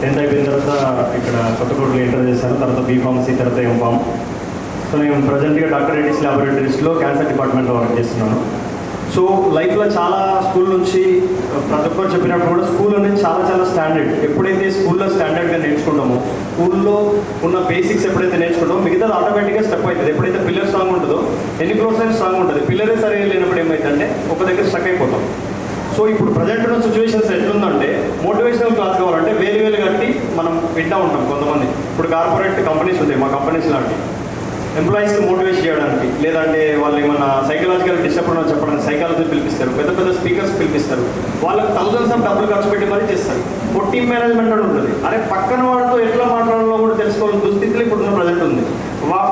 S13: 10th అయిపోయిన తర్వాత ఇక్కడ కొత్తకోటలో ఇంటర్ చేశాను. తర్వాత B.Pharmacy, తర్వాత M.Pharm. సో నేను ప్రజెంట్గా డాక్టర్ రెడ్డిస్ ల్యాబొరేటరీస్లో క్యాన్సర్ డిపార్ట్మెంట్లో వర్క్ చేస్తున్నాను. సో లైఫ్లో చాలా స్కూల్ నుంచి ప్రతి ఒక్కరు చెప్పినప్పుడు కూడా స్కూల్ అనేది చాలా స్టాండర్డ్. ఎప్పుడైతే స్కూల్లో స్టాండర్డ్గా నేర్చుకుంటామో, స్కూల్లో ఉన్న బేసిక్స్ ఎప్పుడైతే నేర్చుకుంటామో మిగతాది ఆటోమేటిక్గా స్టెప్ అవుతుంది. ఎప్పుడైతే పిల్లర్ స్ట్రాంగ్ ఉంటుందో ఎన్ని క్లోజ్ అయినా స్ట్రాంగ్ ఉంటుంది. పిల్లరే సరిగా లేనప్పుడు ఏమవుతుందంటే ఒక దగ్గర స్టక్ అయిపోతాం. సో ఇప్పుడు ప్రజెంట్ ఉన్న సిచ్యువేషన్స్ ఎట్లుందంటే మోటివేషనల్ క్లాస్ కావాలంటే వేలు కట్టి మనం వింటూ ఉంటాం. కొంతమంది ఇప్పుడు కార్పొరేట్ కంపెనీస్ ఉంటాయి, మా కంపెనీస్ లాంటి ఎంప్లాయీస్కి మోటివేట్ చేయడానికి, లేదంటే వాళ్ళు ఏమన్నా సైకలాజికల్ డిస్టర్బ్ అని చెప్పడానికి సైకాలజీ పిలిపిస్తారు, పెద్ద స్పీకర్స్ పిలిపిస్తారు. వాళ్ళకి థౌజండ్స్ ఆఫ్ డబ్బులు ఖర్చు పెట్టి మరీ చేస్తారు. ఒక టీమ్ మేనేజ్మెంట్ అని ఉంటుంది. అరే పక్కన వాడితో ఎట్లా మాట్లాడాలో కూడా తెలుసుకోవాలని దుస్థితిలో ఇప్పుడున్న ప్రజెంట్ ఉంది.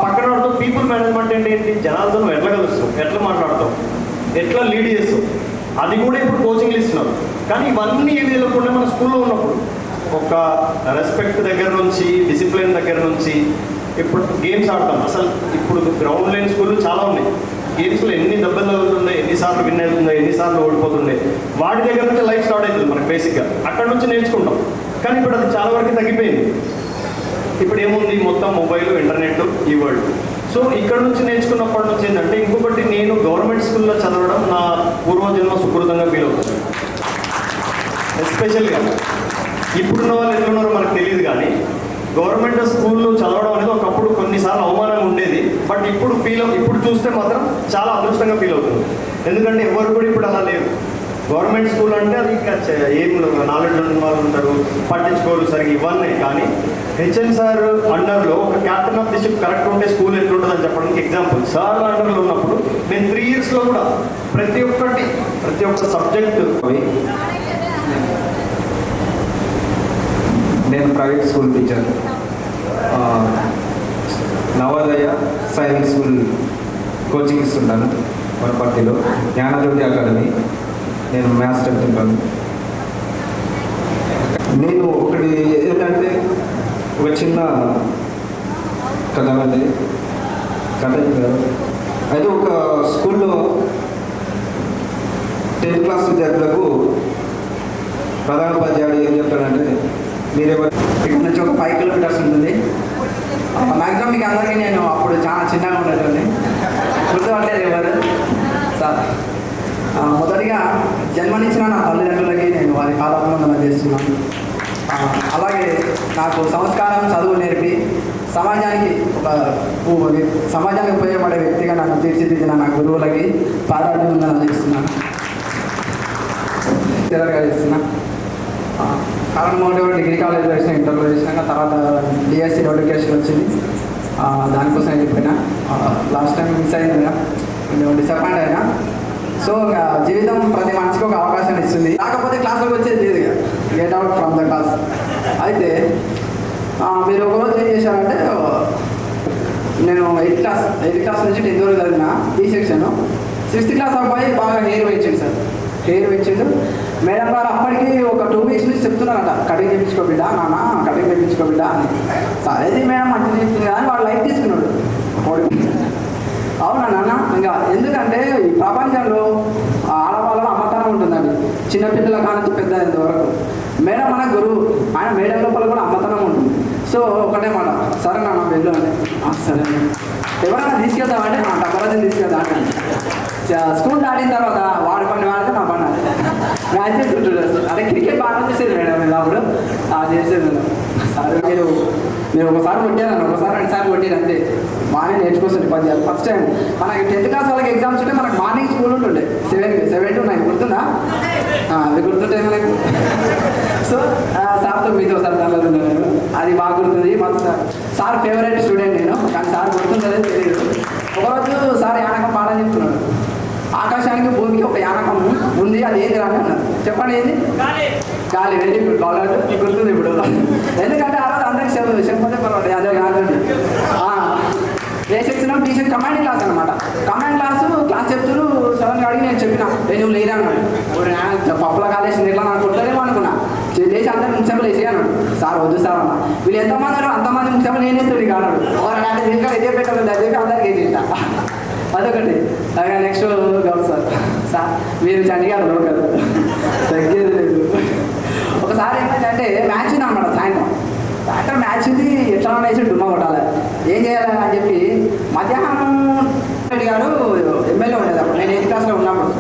S13: పక్కన వాడితో పీపుల్ మేనేజ్మెంట్ అంటే ఏంటి, జనాలతో నువ్వు ఎట్లా కలుస్తావు, ఎట్లా మాట్లాడతావు, ఎట్లా లీడ్ చేస్తావు, అది కూడా ఇప్పుడు కోచింగ్లు ఇస్తున్నారు. కానీ ఇవన్నీ ఏవి తెలియకుండా మన స్కూల్లో ఉన్నప్పుడు ఒక రెస్పెక్ట్ దగ్గర నుంచి, డిసిప్లిన్ దగ్గర నుంచి, ఇప్పుడు గేమ్స్ ఆడతాం. అసలు ఇప్పుడు గ్రౌండ్ లేని స్కూళ్ళు చాలా ఉన్నాయి. గేమ్స్లో ఎన్ని దెబ్బలు తగులుతున్నాయి, ఎన్నిసార్లు విన్ అవుతుందో, ఎన్నిసార్లు ఓడిపోతుండే, వాటి దగ్గర నుంచి లైఫ్ స్టార్ట్ అవుతుంది మనకు బేసిక్గా. అక్కడ నుంచి నేర్చుకుంటాం. కానీ ఇప్పుడు అది చాలా వరకు తగ్గిపోయింది. ఇప్పుడు ఏముంది, మొత్తం మొబైల్, ఇంటర్నెట్, ఈ వరల్డ్. సో ఇక్కడ నుంచి నేర్చుకున్నప్పటి నుంచి ఏంటంటే ఇంకొకటి, నేను గవర్నమెంట్ స్కూల్లో చదవడం నా పూర్వజన్మ సుకృతంగా ఫీల్ అవుతుంది. ఎస్పెషల్గా ఇప్పుడున్న వాళ్ళు ఎట్లున్నారో మనకు తెలియదు, కానీ గవర్నమెంట్ స్కూల్లో చదవడం అనేది ఒకప్పుడు కొన్నిసార్లు అవమానంగా ఉండేది. బట్ ఇప్పుడు చూస్తే మాత్రం చాలా అదృష్టంగా ఫీల్ అవుతుంది. ఎందుకంటే ఎవరు కూడా ఇప్పుడు అలా లేరు. గవర్నమెంట్ స్కూల్ అంటే అది ఏం నాలెడ్జ్ ఉన్న వాళ్ళు ఉంటారు, పట్టించుకోరు సరిగ్గా ఇవన్నీ. కానీ HM సార్ అండర్లో ఒక captain of the ship correct ఉంటే స్కూల్ ఎట్లుంటుందని చెప్పడానికి ఎగ్జాంపుల్. సార్ అండర్లో ఉన్నప్పుడు నేను 3 ఇయర్స్లో కూడా ప్రతి ఒక్క సబ్జెక్టు.
S17: నేను private school teacher. Navodaya Sainik school coaching ఇస్తుంటాను వనపర్తిలో, జ్ఞానజ్యోతి అకాడమీ. నేను మ్యాథ్స్ చెప్తుంటాను. నేను ఒకటి ఏంటంటే ఒక చిన్న కథ అనేది కథ అయితే ఒక స్కూల్లో 10th క్లాస్ విద్యార్థులకు ప్రధాన ఉపాధ్యాయుడు ఏం చెప్తాడంటే, మీరెవరు
S14: ఇక్కడ నుంచి ఒక 5 కిలోమీటర్స్ ఉంటుంది. మ్యాక్సిమం మీకు అందరికీ నేను అప్పుడు చాలా చిన్నగా ఉండేటండి, గుర్తుపట్టలేదు ఎవరు సార్. మొదటిగా జన్మనిచ్చిన నా తల్లిదండ్రులకి నేను వారి పాదాభివందనం చేస్తున్నాను. అలాగే నాకు సంస్కారం, చదువు నేర్పి సమాజానికి ఉపయోగపడే వ్యక్తిగా నన్ను తీర్చిదిద్దిన నా గురువులకి పాదాభివందనం చేస్తున్నాను. చేస్తున్నా కారణంలో డిగ్రీ కాలేజ్లో చేసిన, ఇంటర్లో చేసినాక తర్వాత డిఎస్సి నోటిఫికేషన్ వచ్చింది. దానికోసం చెప్పిన లాస్ట్ టైం మిస్ అయింది కదా, నేను డిసప్పాయింట్ అయినా. సో జీవితం ప్రతి మనిషికి ఒక అవకాశం ఇస్తుంది. కాకపోతే క్లాస్లోకి వచ్చేది లేదు, get out from the class. అయితే మీరు ఒకరోజు ఏం చేశారంటే, నేను 8th క్లాస్ నుంచి 10th వరకు చదివిన బి సెక్షన్. 6th క్లాస్ అబ్బాయి బాగా హెయిర్ పెంచింది సార్, హెయిర్ పెంచిండు. మేడం గారు అప్పటికి ఒక 2 weeks నుంచి చెప్తున్నారట, కటింగ్ చేయించుకో బిడ్డ నాన్న, కటింగ్ చేయించుకో బిడ్డ అని. సరేది మేడం మంచిగా చెప్తుంది కానీ వాడు లైఫ్ తీసుకున్నాడు. అవునా నాన్న, ఇంకా ఎందుకంటే ఈ ప్రపంచంలో ఆడవాళ్ళలో అమ్మతనం ఉంటుందండి, చిన్నపిల్లల కానుంచి పెద్ద వరకు. మేడం మన గురువు, ఆయన మేడం లోపల కూడా అమ్మతనం ఉంటుంది. సో ఒకటే మాట, సరే నాన్న వెళ్ళు అని. సరే ఎవరైనా తీసుకెళ్తామంటే నా టక్కరాజుని తీసుకెళ్తా అంటే. స్కూల్ దాటిన తర్వాత వాడు పని వాడితే నా పని మ్యాచ్ చేసుకుంటాడు. అంటే క్రికెట్ బాగా చేసేది మేడం అప్పుడు చేసేది. సరే మీరు ఒకసారి కొట్టాను, ఒకసారి 2 సార్లు కొట్టారు అంతే, బాగానే నేర్చుకొస్తుంది పద్యాలు. ఫస్ట్ టైం మనకి 10th క్లాస్ వాళ్ళకి ఎగ్జామ్స్ ఉంటే మనకు మార్నింగ్ స్కూల్ ఉంటుండే 7 to 9 గుర్తుందా? అది గుర్తుంటే మనకు. సో సార్తో మీతో సార్ దానిలో నేను అది బాగా గుర్తుంది. మా సార్ ఫేవరెట్ స్టూడెంట్ నేను, కానీ సార్ గుర్తుంటుందో తెలియదు. ఒకరోజు సార్ యానకం పాఠం చెప్తున్నాడు. ఆకాశానికి భూమికి ఒక యానకం ఉంది, అది ఏది రాని అన్నారు. చెప్పండి ఏది? గాలి. వెరీ గుడ్, బాగా గుర్తుంది ఇప్పుడు. ఎందుకంటే ఆ రోజు అందరికి చెప్పతే పర్వాలేదు, అదే కాదండి. A section B section command class అనమాట. కమాండ్ క్లాస్ చెప్తున్నారు. సడన్గా అడిగి నేను చెప్పిన, నువ్వు లేరా అన్నాడు. పప్పుల కాలేసింది ఎట్లా నాకు కొట్టలేమో అనుకున్నా. లేచి అందరు ముఖ్యంలో వేసి అన్నాడు. సార్ వద్దు సార్ అన్న, వీళ్ళు ఎంతమంది అన్నారు అంతమంది ముఖ్యంలో నేనేస్తుంది కాన్నాడు. ఇంకా ఇదే పెట్టాలి, చెప్పి అందరికి వేసేస్తా. అదొకటి. అలాగే నెక్స్ట్ గౌడ్ సార్ మీరు చండీగారు లోకల్ తగ్గేది లేదు. ఒకసారి ఏమైందంటే మ్యాచ్ ఉంది అన్నమాట, సాయంత్రం మ్యాచ్ ఉంది, ఎట్లా వేసి డుమ్మా కొట్టాలి, ఏం చేయాలి అని చెప్పి మధ్యాహ్నం రెడ్డి గారు ఎమ్మెల్యే ఉండేది అప్పుడు, నేను 8th క్లాస్లో ఉన్నప్పుడు.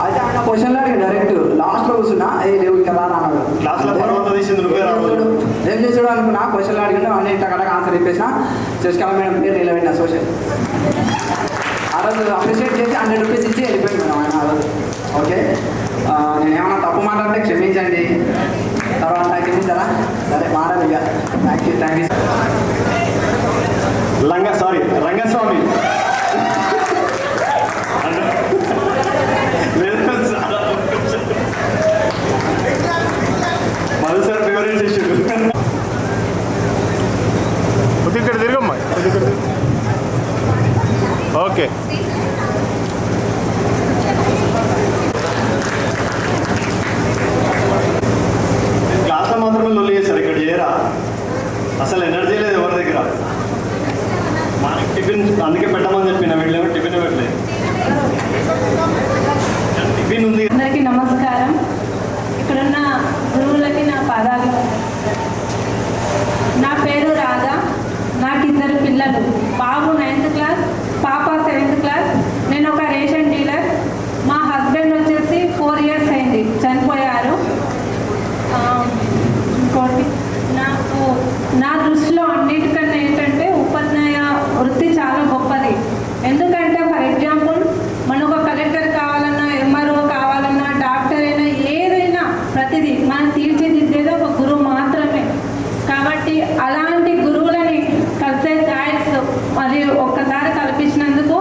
S14: అయితే ఆయన క్వశ్చన్లో అడిగి డైరెక్ట్ లాస్ట్లో కూర్చున్నా, లేవు ఇంకా రా అన్నాడు. ఏం చేసాడు అనుకున్నా, క్వశ్చన్లో అడిగినా అన్నీ ఇంటకటకు ఆన్సర్ చెప్పేసిన. శశికళ మేడం పేరు నిలబెట్టిన సోషల్. ఆ రోజు అప్రిషియేట్ చేసి 100 రూపీస్ ఇచ్చి వెళ్ళిపోయింది మేడం ఆయన ఆ రోజు. ఓకే, నేను ఏమన్నా తప్పు మాట్లాడితే క్షమించండి. తర్వాత క్షమించారా? సరే మాట్లాడు ఇక. Thank you.
S13: Rangaswamy Madhu sir favourite శిష్యుడు. ఇక్కడ తిరగమ్మా. ఓకే, క్లాస్లో మాత్రమే లొల్లి చేశారు, ఇక్కడ చేయరా? అసలు ఎనర్జీ లేదు ఎవరి దగ్గర. మనకి టిఫిన్ అందుకే పెట్టమని చెప్పిన, వీళ్ళేమో టిఫిన్ పెట్టలేదు. టిఫిన్ ఉంది.
S15: అందరికీ నమస్కారం. ఇక్కడున్న గురువులకి నా పాదాలు. నా పేరు రాధా. నాకు 2 పిల్లలు, బాబు 9th క్లాస్, పాప 7th క్లాస్. నేను ఒక రేషన్ డీలర్. మా హస్బెండ్ వచ్చేసి 4 years అయింది, చనిపోయారు. ఇంకోటి నా దృష్టిలో అన్నిటికన్నా ఏంటంటే ఉపాధ్యాయ వృత్తి చాలా గొప్పది. ఎందుకంటే ఫర్ ఎగ్జాంపుల్ మన ఒక కలెక్టర్ కావాలన్నా, ఎంఆర్ఓ కావాలన్నా, డాక్టర్ అయినా, ఏదైనా ప్రతిదీ మనం తీర్చిదిద్దేది ఒక గురువు మాత్రమే. కాబట్టి అలాంటి గురువులని కలిసే ఛాయిస్ మరి ఒక్కసారి కల్పించినందుకు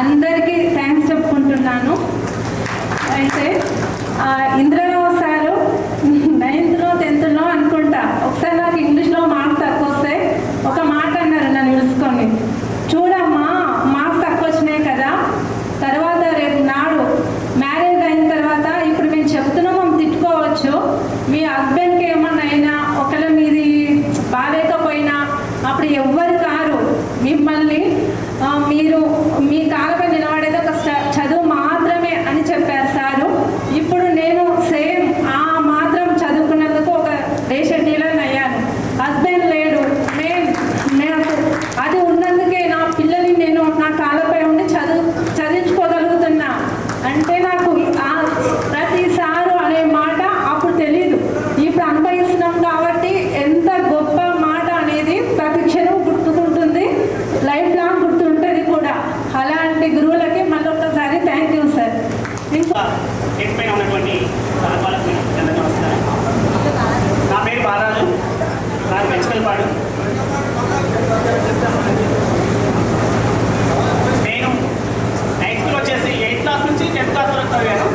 S15: అందరికీ థ్యాంక్స్ చెప్పుకుంటున్నాను. అయితే ఇంద్రరావు సారు 9th, 10th అనుకుంటా ఒకసారి నాకు ఇంగ్లీష్లో మార్క్స్ తక్కువ వస్తే ఒక హస్బెండ్ లేడు, నేను అది ఉన్నందుకే నా పిల్లల్ని నేను నా కాళ్ళపై ఉండి చదివించుకోగలుగుతున్నా. అంటే నాకు ప్రతిసారి అనే మాట అప్పుడు తెలీదు, ఇప్పుడు అనుభవిస్తున్నాం కాబట్టి ఎంత గొప్ప మాట అనేది ప్రతి క్షణం గుర్తుకుంటుంది, లైఫ్ లాంగ్ గుర్తుంటుంది కూడా. అలాంటి గురువులకి మళ్ళీ ఒకసారి థ్యాంక్ యూ సార్. ఇంకా
S18: పైన ఉన్నటువంటి వాళ్ళకి నమస్కారం. నా పేరు బాలరాజు, నాకు మెచ్చుకలపాడు. నేను 9th స్కూల్ వచ్చేసి 8th క్లాస్ నుంచి 10th క్లాస్ వరకు చదివాను.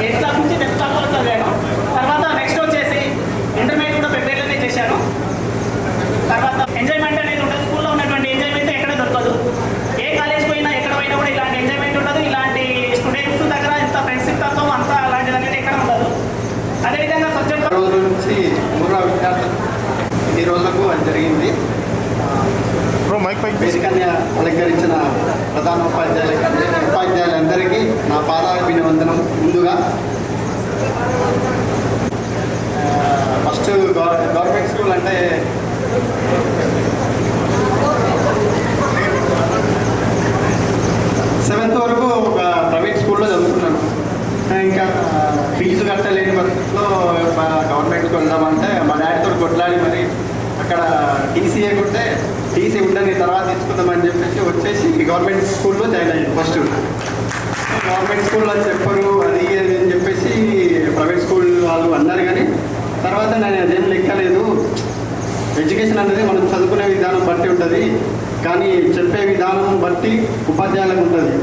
S18: 8th క్లాస్ నుంచి 10th క్లాస్ వరకు చదివాను. తర్వాత నెక్స్ట్ వచ్చేసి ఇంటర్మీడియట్ కూడా ప్రిపేర్లోనే చేశాను. తర్వాత ఎంజాయ్మెంట్ అనేది ఉంటుంది. స్కూల్లో ఉన్నటువంటి ఎంజాయ్మెంట్ ఎక్కడ దొరకదు. ఏ కాలేజ్ పోయినా ఎక్కడ పోయినా కూడా ఇలాంటి ఎంజాయ్మెంట్ ఉండదు. ఇలాంటి స్టూడెంట్స్ దగ్గర ఇంత ఫ్రెండ్షిప్ తత్వం అంతా అలాంటిది అనేది ఎక్కడ ఉండదు. అదేవిధంగా సబ్జెక్ట్
S13: రోజుల నుంచి మూడవ విద్యార్థులు ఈ రోజులకు అది జరిగింది. వేదికన్య అలంకరించిన ప్రధాన ఉపాధ్యాయులందరికీ నా పాదాభివందనం. ముందుగా ఫస్ట్ గవర్నమెంట్ స్కూల్ అంటే సెవెంత్ వరకు ఒక ప్రైవేట్ స్కూల్లో చదువుకున్నాను. ఇంకా ఫీజు కట్టలేని పరిస్థితిలో గవర్నమెంట్కి వెళ్దామంటే మా డాడీతో కొట్లాడి మరి అక్కడ టీసీ ఇవ్వకుంటే టీసీ ఉండని తర్వాత తెచ్చుకుందామని చెప్పేసి వచ్చేసి గవర్నమెంట్ స్కూల్లో జాయిన్ అయ్యాను. ఫస్ట్ గవర్నమెంట్ స్కూల్లో చెప్పరు అది అని చెప్పేసి ప్రైవేట్ స్కూల్ వాళ్ళు అన్నారు, కానీ తర్వాత నేను అదేం లెక్కలేదు. ఎడ్యుకేషన్ అనేది మనం చదువుకునే విధానం బట్టి ఉంటుంది, కానీ చెప్పే విధానం బట్టి ఉపాధ్యాయులకు ఉంటుంది.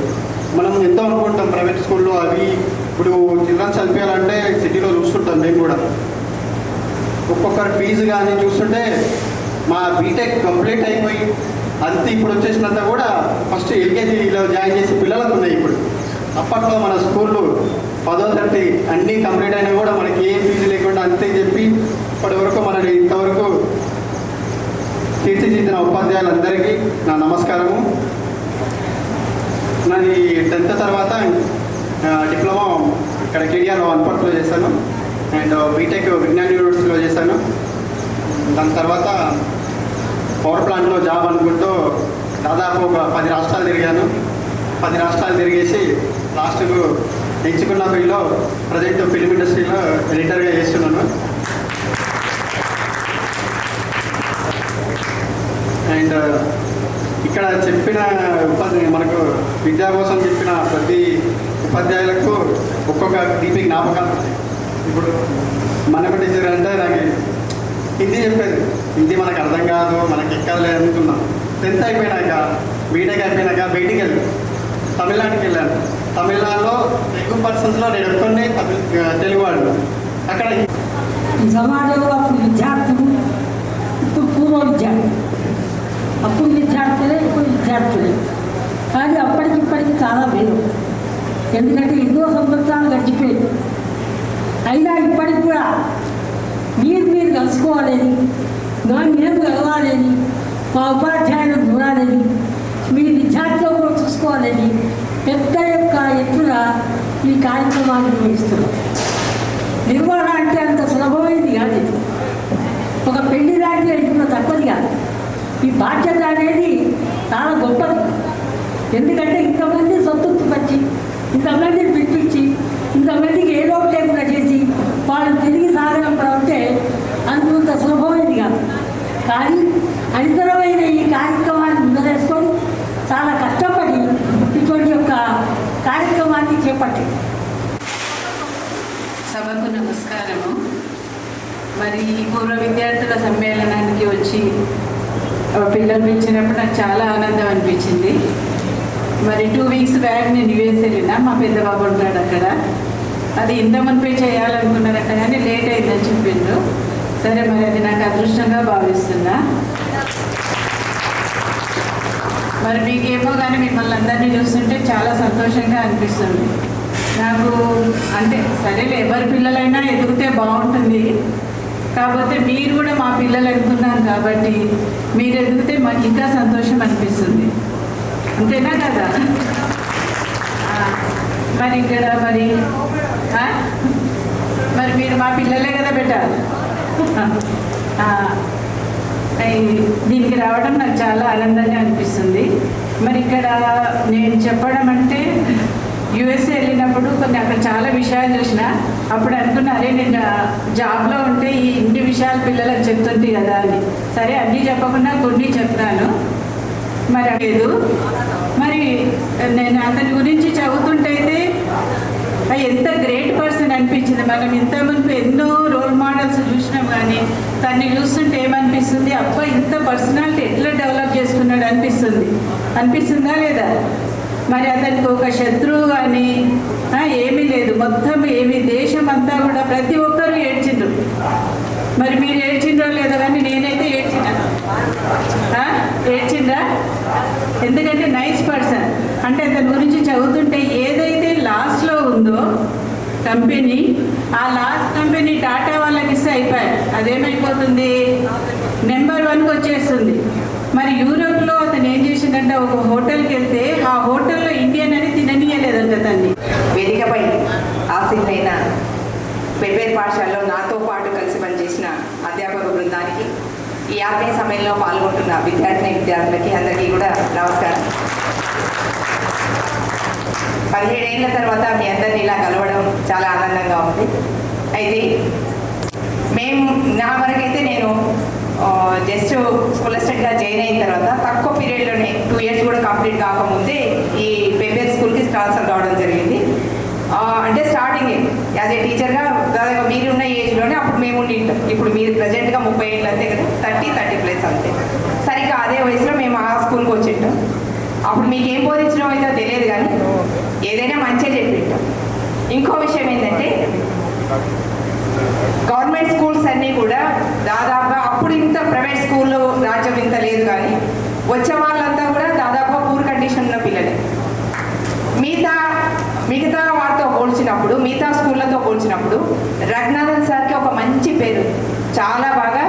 S13: మనం ఎంతో అనుకుంటాం ప్రైవేట్ స్కూల్లో అవి. ఇప్పుడు చిల్డ్రన్స్ చదివించాలంటే సిటీలో చూస్తుంటాం మేము కూడా. ఒక్కొక్కరి ఫీజు కానీ చూస్తుంటే మా బీటెక్ కంప్లీట్ అయిపోయి అంతే ఇప్పుడు వచ్చేసినంత కూడా ఫస్ట్ ఎల్కేజీలో జాయిన్ చేసి పిల్లలకు ఉన్నాయి. ఇప్పుడు అప్పట్లో మన స్కూళ్ళు 10వ తరగతి అన్నీ కంప్లీట్ అయినా కూడా మనకి ఏ ఫీజు లేకుండా అంతే చెప్పి ఇప్పటి వరకు మనని ఇంతవరకు తీర్చిదిద్దిన ఉపాధ్యాయులందరికీ నా నమస్కారము. నాది 10th తర్వాత డిప్లొమా ఇక్కడ కేడిఆర్ వన్పట్లో చేశాను అండ్ బీటెక్ విజ్ఞాన్ యూనివర్సిటీలో చేశాను. దాని తర్వాత పవర్ ప్లాంట్లో జాబ్ అనుకుంటూ దాదాపు ఒక 10 రాష్ట్రాలు తిరిగాను. 10 రాష్ట్రాలు తిరిగేసి లాస్ట్కు ఎంచుకున్న ఫీల్డ్లో ప్రజెంట్ ఫిలిం ఇండస్ట్రీలో ఎడిటర్గా చేస్తున్నాను. అండ్ ఇక్కడ చెప్పిన మనకు విద్యా కోసం చెప్పిన ప్రతి ఉపాధ్యాయులకు ఒక్కొక్క తీపి జ్ఞాపకాలు. ఇప్పుడు మనకు టీచర్ అంటే నాకు హిందీ చెప్పేది, హిందీ మనకు అర్థం కాదు, మనకి ఎక్కాలి అనుకున్నాం. 10th అయిపోయినాక బీటెక్ అయిపోయినాక బయటికి వెళ్ళి తమిళనాడుకి వెళ్ళాను. తమిళనాడులో ఎక్కువ పర్సన్స్లో నేను ఒక్కనే తెలుగు వాళ్ళు. అక్కడ
S12: సమాజంలో అప్పుడు విద్యార్థులు, ఇప్పుడు పూర్వ విద్యార్థులు, అప్పుడు విద్యార్థులే ఇప్పుడు విద్యార్థులే, కానీ అప్పటికిప్పటికి చాలా వేరు. ఎందుకంటే ఎన్నో సంవత్సరాలు గడిచిపోయింది. అయినా ఇప్పటికి కూడా మీరు కలుసుకోవాలని, నేను కలవాలని, మా ఉపాధ్యాయులను చూడాలని, మీ విద్యార్థులను కూడా చూసుకోవాలని పెద్ద యొక్క ఎత్తున ఈ కార్యక్రమాన్ని నిర్వహిస్తున్నాం. నిర్వహణ అంటే అంత సులభమైంది కాదు. ఒక పెళ్లి లాంటి ఇప్పుడు తప్పది కాదు. ఈ బాధ్యత అనేది చాలా గొప్పది. ఎందుకంటే ఇంతమంది సంతృప్తి పరిచి, ఇంతమందిని పిలిపించి, ఇంతమందికి ఏదో లేకుండా చేసి వాళ్ళని తిరిగి సాగనంపడం అంటే అంత సులభమైంది కాదు. కానీ అనితరమైన ఈ కార్యక్రమాన్ని ముందరేసుకొని చాలా కష్టపడి ఇటువంటి యొక్క కార్యక్రమాన్ని చేపట్టింది.
S19: సభకు నమస్కారము. మరి ఈ పూర్వ విద్యార్థుల సమ్మేళనానికి వచ్చి పిల్లలు పిలిచినప్పుడు నాకు చాలా ఆనందం అనిపించింది. మరి 2 weeks బ్యాక్ నేను యుఎస్ వెళ్ళినా, మా పెద్ద బాబు ఉంటాడు అక్కడ. అది ఇంతమంది చేయాలనుకున్నారట కానీ లేట్ అయిందని చెప్పిండ్రు. సరే, మరి అది నాకు అదృష్టంగా భావిస్తున్నా. మరి మీకేమో కానీ మిమ్మల్ని అందరినీ చూస్తుంటే చాలా సంతోషంగా అనిపిస్తుంది నాకు. అంటే సరేలే, ఎవరి పిల్లలైనా ఎదిగితే బాగుంటుంది, కాకపోతే మీరు కూడా మా పిల్లలు అనుకున్నాం కాబట్టి మీరు ఎదిగితే మాకు ఇంకా సంతోషం అనిపిస్తుంది. అంతేనా కదా? మరి ఇక్కడ మరి మరి మీరు మా పిల్లలే కదా పెట్టారు. దీనికి రావడం నాకు చాలా ఆనందంగా అనిపిస్తుంది. మరి ఇక్కడ నేను చెప్పడం అంటే యుఎస్ఏ వెళ్ళినప్పుడు కొన్ని అక్కడ చాలా విషయాలు చూసిన. అప్పుడు అనుకున్నారే నేను జాబ్లో ఉంటే ఈ ఇన్ని విషయాలు పిల్లలకు చెప్తుంది కదా అని. సరే అన్నీ చెప్పకుండా కొన్ని చెప్తాను. మరి లేదు మరి నేను అతని గురించి చదువుతుంటే అయితే ఎంత గ్రేట్ పర్సన్ అనిపించింది. మనం ఇంతకుముందు ఎన్నో రోల్ మోడల్స్ చూసినాం, కానీ తన్ని చూస్తుంటే ఏమనిపిస్తుంది, అబ్బా ఇంత పర్సనాలిటీ ఎట్లా డెవలప్ చేసుకున్నాడు అనిపిస్తుందా లేదా? మరి అతనికి ఒక శత్రువు కానీ ఏమీ లేదు. మొత్తం ఏమి దేశం అంతా కూడా ప్రతి ఒక్కరు ఏడ్చిండ్రు. మరి మీరు ఏడ్చిండ్రో లేదో కానీ నేనైతే ఏడ్చిండ్రా? ఎందుకంటే నైస్ పర్సన్. అంటే అతని గురించి చదువుతుంటే ఏదైతే లాస్ట్లో ఉందో కంపెనీ, ఆ లాస్ట్ కంపెనీ టాటా వాళ్ళకి ఇస్తే అయిపోయాయి, అదేమైపోతుంది నెంబర్ 1కి వచ్చేస్తుంది. మరి యూరోప్లో అతను ఏం చేసిందంటే ఒక హోటల్కి వెళ్తే ఆ హోటల్లో ఇండియన్ అని తిననీయలేదంట తన్ని.
S20: వేదికపై ఆసీనులైన పెబ్బేరు పాఠశాలలో నాతో పాటు కలిసి పనిచేసిన అధ్యాపక బృందానికి, ఈ ఆత్మీయ సమ్మేళనంలో పాల్గొంటున్న విద్యార్థులకి అందరికీ కూడా నమస్కారం. 17 ఏళ్ల తర్వాత మీ అందరినీ ఇలా కలవడం చాలా ఆనందంగా ఉంది. అయితే నా వరకైతే నేను జస్ట్ స్కూల్ అసిస్టెంట్గా జాయిన్ అయిన తర్వాత తక్కువ పీరియడ్లోనే 2 years కూడా కంప్లీట్ కాకముందే ఈ పెబ్బేరు స్కూల్కి ట్రాన్స్ఫర్ కావడం జరిగింది. అంటే స్టార్టింగ్ యాజ్ ఏ టీచర్గా దాదాపు మీరున్న ఏజ్లోనే అప్పుడు మేము ఉండింటాం. ఇప్పుడు మీరు ప్రజెంట్గా 30 ఏళ్ళు అంతే కదా, 30+ అంతే. సరిగ్గా అదే వయసులో మేము ఆ స్కూల్కి వచ్చింటాం. అప్పుడు మీకు ఏం బోధించడం అయితే తెలియదు, కానీ ఏదైనా మంచిగా చెప్పింటాం. ఇంకో విషయం ఏంటంటే గవర్నమెంట్ స్కూల్స్ అన్నీ కూడా దాదాపుగా అప్పుడు ఇంత ప్రైవేట్ స్కూల్లో రాజ్యం ఇంత లేదు, కానీ వచ్చే వాళ్ళంతా కూడా దాదాపుగా పూర్ కండిషన్ ఉన్న పిల్లలే. మిగతా వాటితో పోల్చినప్పుడు, మిగతా స్కూళ్ళతో పోల్చినప్పుడు రఘునాథన్ సార్కి ఒక మంచి పేరు, చాలా బాగా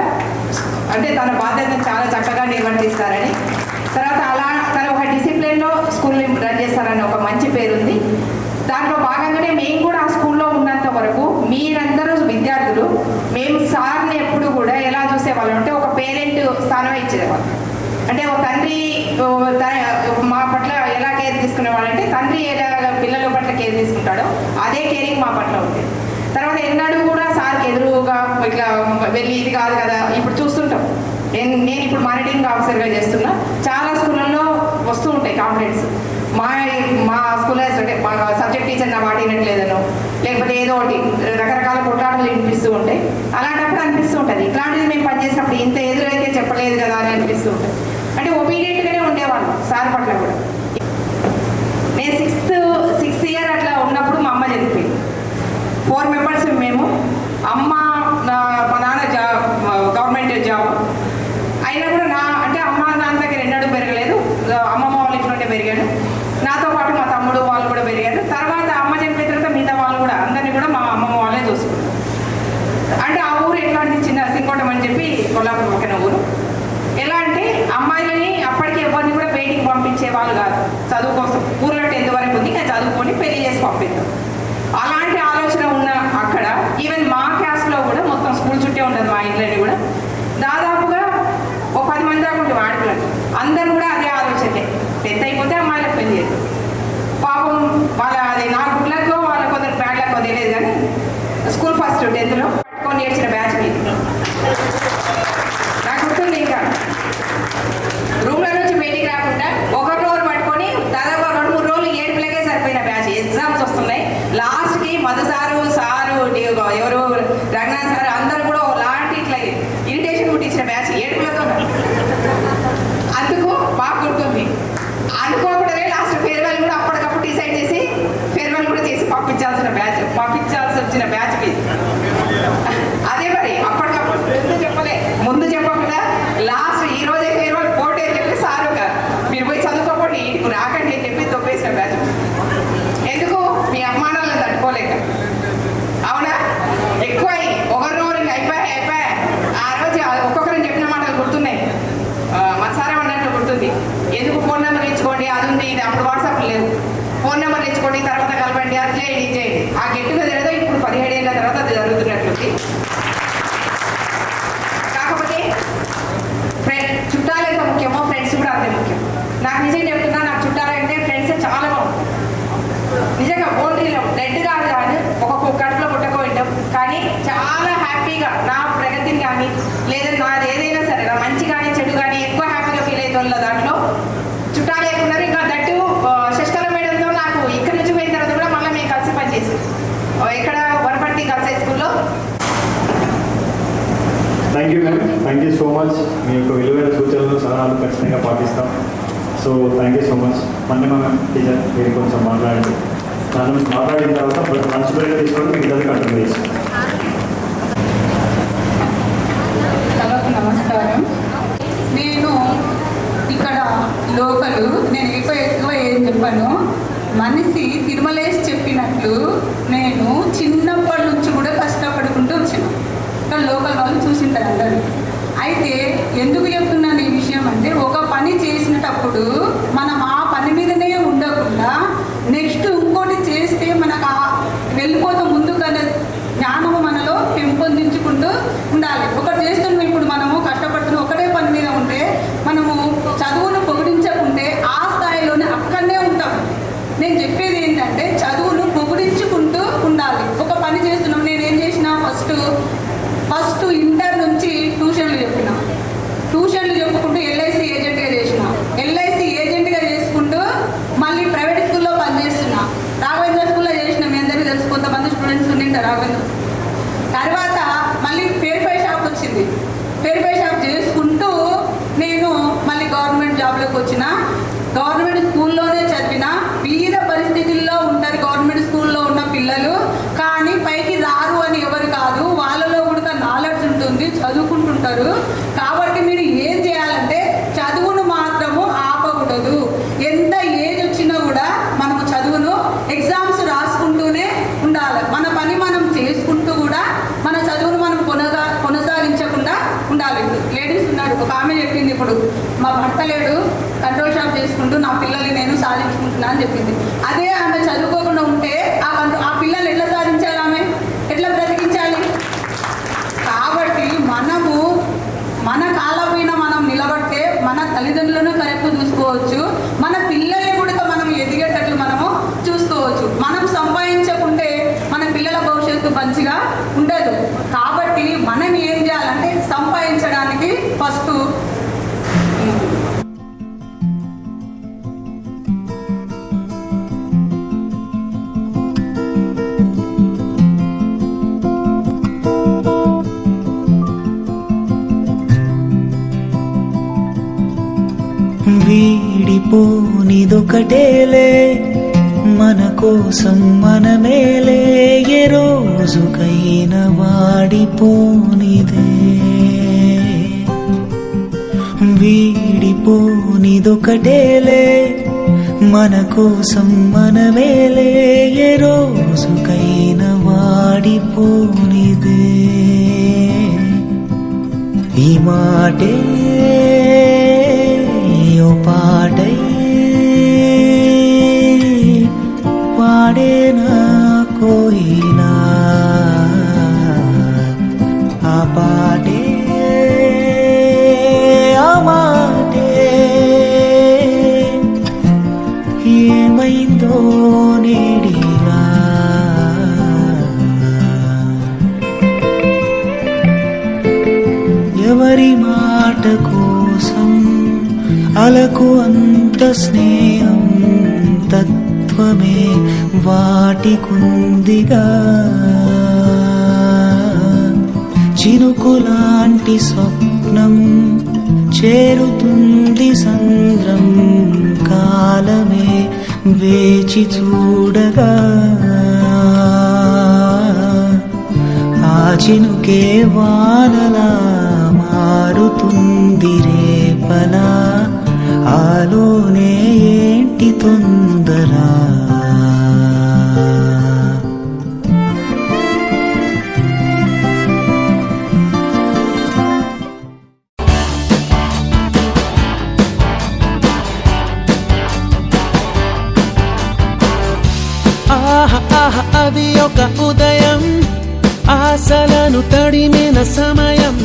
S20: అంటే తన బాధ్యతను చాలా చక్కగా నిర్వర్తిస్తారని, తర్వాత అలా తన ఒక డిసిప్లిన్లో స్కూల్ని రన్ చేస్తారని ఒక మంచి పేరు ఉంది. దాంట్లో భాగంగానే మేము కూడా ఆ స్కూల్లో ఉన్నంత వరకు మీరందరూ విద్యార్థులు మేము సార్ని ఎప్పుడు కూడా ఎలా చూసేవాళ్ళం అంటే ఒక పేరెంట్ స్థానమే ఇచ్చేవాళ్ళం. అంటే ఒక తండ్రి మా పట్ల ఎలా కేర్ తీసుకునేవాడంటే తండ్రి ఎలా పిల్లల పట్ల కేర్ తీసుకుంటాడో అదే కేరింగ్ మా పట్ల ఉంది. తర్వాత ఎన్నడూ కూడా సార్కి ఎదురుగా ఇట్లా వెళ్ళి ఇది కాదు కదా, ఇప్పుడు చూస్తుంటాం. నేను ఇప్పుడు మానిటరింగ్ ఆఫీసర్గా చేస్తున్నా, చాలా స్కూళ్ళల్లో వస్తూ ఉంటాయి కంప్లైంట్స్. మా స్కూల్లో అంటే మా సబ్జెక్ట్ టీచర్ నా మాట వినట్లేదనో, లేకపోతే ఏదో ఒకటి రకరకాల కొట్లాటలు వినిపిస్తూ ఉంటాయి. అలాంటప్పుడు అనిపిస్తూ ఉంటుంది ఇట్లాంటిది మేము పనిచేసినప్పుడు ఇంత ఎదురైతే చెప్పలేదు కదా అని అనిపిస్తూ ఉంటుంది. అంటే ఒబీడియంట్గానే ఉండేవాళ్ళు సార్ పట్ల కూడా. నేను సిక్స్త్ ఇయర్ అట్లా ఉన్నప్పుడు మా అమ్మ చనిపోయింది. 4 members మేము. అమ్మ మా నాన్న గవర్నమెంట్ జాబ్ అయినా కూడా అంటే అమ్మ నాన్న దగ్గర ఎన్నడూ పెరగలేదు. అమ్మమ్మ వాళ్ళ ఇంట్లోనే పెరిగాడు. నాతో పాటు మా తమ్ముడు వాళ్ళు కూడా పెరిగారు. తర్వాత అమ్మ చనిపోయిన తర్వాత మిగతా వాళ్ళు కూడా అందరినీ కూడా మా అమ్మమ్మ వాళ్ళే చూసుకున్నారు. అంటే ఆ ఊరు ఎట్లాంటి చిన్న సింకోటం అని చెప్పి కొల్లాపూర్ పక్కన ఊరు. ఎలా అంటే అమ్మాయిలని అప్పటికి ఎవరిని కూడా బయటికి పంపించే వాళ్ళు కాదు, చదువు కోసం. ఊర్లో 10th వరకు ఉంది, ఇంకా చదువుకొని పెళ్లి చేసి పంపిద్దాం అలాంటి ఆలోచన ఉన్న అక్కడ ఈవెన్ మా క్యాస్ట్లో కూడా మొత్తం స్కూల్ చుట్టే ఉంటుంది మా ఇంట్లోని కూడా. దాదాపుగా ఒక 10 మంది దాకా ఉంటుంది ఆడపిల్లలు. అందరూ కూడా అదే ఆలోచనే, 10th అయిపోతే అమ్మాయిలకు పెళ్లి చేస్తారు. పాపం వాళ్ళ అది నా గుడ్లకో వాళ్ళ కొందరు బ్యాడ్లకో తెలియదు, కానీ స్కూల్ ఫస్ట్ 10thలో పట్టుకొని ఏడ్చిన బ్యాచ్ మీది నాకు గుర్తుంది. ఇంకా రూమ్ల నుంచి బయటికి రాకుండా ఒకరినొకరు పట్టుకొని దాదాపు 2-3 రోజులు ఏడుపులకే సరిపోయిన బ్యాచ్. ఎగ్జామ్స్ వస్తున్నాయి, లాస్ట్కి మధు సారు ఎవరు రంగనాథ్ సార్ అందరూ కూడా లాంటి ఇట్లా ఇరిటేషన్ పుట్టించిన బ్యాచ్ ఏడుపులతో. అందుకు బాగా గుర్తుంది. అనుకోకూడదే లాస్ట్ ఫేర్వెల్ కూడా అప్పటికప్పుడు డిసైడ్ చేసి ఫేర్వెల్ కూడా చేసి పంపించాల్సి వచ్చిన బ్యాచ్ మీద. అదే మరి అప్పటికప్పుడు ముందు చెప్పకుండా లాస్ట్ ఈ రోజే ఫేర్వెల్ పోటీ అని చెప్పి సారు మీరు పోయి చదువుకోకండి ఇంటికి రాకండి అని చెప్పి తొప్పేసిన బ్యాచ్. ఎందుకు మీ అమ్మానాలను తట్టుకోలేక. అవునా, ఎక్కువ ఒకరినొకరికి అయిపోయా. ఆ రోజు ఒక్కొక్కరిని చెప్పిన మాటలు గుర్తున్నాయి. మన సార్ ఏమన్నట్టు గుర్తుంది, ఎందుకు ఫోన్ నెంబర్ ఇచ్చుకోండి, అది ఉంది ఇది. అప్పుడు వాట్సాప్ లేదు, ఫోన్ నెంబర్ ఇచ్చుకోండి తర్వాత కలపండి చెప్పండి, అది చేయండి, ఇది చేయండి. ఆ గెట్ టుగెదర్ ఏదో ఇప్పుడు 17 ఏళ్ళ తర్వాత అది జరుగుతున్నట్లుంది. కాకపోతే చుట్టాలు ఎంత ముఖ్యమో ఫ్రెండ్స్ కూడా అంతే ముఖ్యం. నాకు నిజంగా చెప్తున్నా, నాకు చుట్టాలంటే ఫ్రెండ్స్ చాలా బాగుంటుంది. నిజంగా ఓన్లీలో డెడ్ కాదు కానీ ఒక కడుపులో పుట్టకో వింటాం, కానీ చాలా హ్యాపీగా నా ప్రగతిని కానీ లేదా నాది ఏదైనా సరే నా మంచి కానీ చెడు కానీ ఎక్కువ హ్యాపీగా ఫీల్ అవుతుందో దాంట్లో చుట్టాలు లేకున్నారు. ఇంకా దట్టు శశికళ మేడంతో నాకు ఇక్కడి నుంచి పోయిన తర్వాత కూడా మళ్ళీ మేము కలిసి పనిచేసాం ఇక్కడ వనపర్తి గర్ల్స్ హై స్కూల్లో.
S13: Thank you ma'am, thank you so much. మీ యొక్క విలువైన సూచనలు సలహాలు ఖచ్చితంగా పాటిస్తాం. So thank you so much. మన టీచర్ మీరు కొంచెం మాట్లాడండి. దాని మాట్లాడిన తర్వాత లంచ్ బ్రేక్ తీసుకొని మీకు ఇద్దరు కంటిన్యూ చేస్తాం.
S19: నమస్కారం. నేను ఇక్కడ లోకలు, నేను ఎక్కువ ఏం చెప్పాను, మనిషి తిరుమలేసి చెప్పినట్లు నేను చిన్నప్పటి నుంచి కూడా కష్టపడుకుంటూ వచ్చాను. ఇక్కడ లోకల్ వాళ్ళు చూసింటారు అందరూ. అయితే ఎందుకు చెప్తున్నాను ఈ విషయం అంటే, ఒక పని చేసినప్పుడు మనం ఆ పని మీదనే ఉండకుండా నెక్స్ట్ ఇంకోటి చేస్తే మనకు వెళ్ళిపోతే ముందుగానే జ్ఞానము మనలో పెంపొందించుకుంటూ ఉండాలి. ఒకటి చేస్తున్నాం, ఇప్పుడు మనము కష్టపడుతున్నాం, ఒకటే పని మీద ఉంటే మనము చదువును పొగిడించకుంటే ఆ స్థాయిలోనే అక్కడనే ఉంటాం. నేను చెప్పేది ఏంటంటే చదువును పొగిడించుకుంటూ ఉండాలి. ఒక పని చేస్తున్నాం, నేనేం చేసిన ఫస్ట్ ఇంటర్ నుంచి ట్యూషన్లు చెప్పిన, ట్యూషన్లు చెప్పుకుంటూ ఎల్ఐసి ఏజెంట్గా చేసిన, ఎల్ఐసి ఏజెంట్గా చేసుకుంటూ మళ్ళీ ప్రైవేట్ స్కూల్లో పనిచేస్తున్నా. రాఘవేంద్ర స్కూల్లో చేసిన, మీ అందరికీ తెలుసు, కొంతమంది స్టూడెంట్స్ ఉండింటారు రాఘవేంద్ర. తర్వాత మళ్ళీ పేరుపై షాప్ వచ్చింది, పేరుపై షాప్ చేసుకుంటూ నేను మళ్ళీ గవర్నమెంట్ జాబ్లోకి వచ్చిన. గవర్నమెంట్ స్కూల్లోనే చదివిన. వివిధ పరిస్థితుల్లో ఉంటారు గవర్నమెంట్ స్కూల్లో ఉన్న పిల్లలు, కానీ పైకి రారు అని ఎవరు కాదు, వాళ్ళలో కూడా నాలెడ్జ్ ఉంటుంది, చదువుకుంటుంటారు. కాబట్టి మీరు ఏం చేయాలంటే చదువును మాత్రము ఆపకూడదు. ఎంత ఏజ్ వచ్చినా కూడా మనము చదువును ఎగ్జామ్స్ రాసుకుంటూనే ఉండాలి. మన పని మనం చేసుకుంటూ కూడా మన చదువును మనం కొనసాగించకుండా ఉండాలి. లేడీస్ ఉన్నారు, ఒక ఆమె చెప్పింది, ఇప్పుడు మా భర్త లేడు, కంట్రోల్ షాప్ చేసుకుంటూ నా పిల్లల్ని నేను సాధించుకుంటున్నా అని చెప్పింది. అదే ఆమె చదువుకోకుండా ఉంటే ఆ పిల్లలు ఎట్లా సాధించాలి, ఆమె ఎట్లా బ్రతికించాలి? కాబట్టి మనము మన కాళ్ళపైన మనం నిలబడితే మన తల్లిదండ్రులను కరెక్ట్ చూసుకోవచ్చు, మన పిల్లల్ని కూడా మనం ఎదిగేటట్లు మనము చూసుకోవచ్చు. మనం సంపాదించకుంటే మన పిల్లల భవిష్యత్తు మంచిగా ఉండదు. కాబట్టి మనం ఏం చేయాలంటే సంపాదించడానికి ఫస్ట్
S12: వీడిపోనిదొకటేలే, మన కోసం మనమేలే, ఏ రోజుకైనా వాడిపోనిదే. వీడిపోనిదొకటేలే, మన కోసం మనమేలే, ఏ రోజుకైనా వాడిపోనిదే. ఈ మాటే ఓ పాటై పాడేనా కోయిలా, ఆ పాటే ఆ మాటే ఏమైందో నేడిలా. ఎవరి మాట కోసం అలకు అంత స్నేహం, తత్వమే వాటికుందిగా. చినుకులాంటి స్వప్నం చేరుతుంది సంద్రం, కాలమే వేచి చూడగా. ఆ చినుకే వానలా మారుతుంది రేపలా, ఆలోనే ఏంటి తొందర. ఆహా ఆహా అది ఒక ఉదయం, ఆశలను తడిమిన సమయం,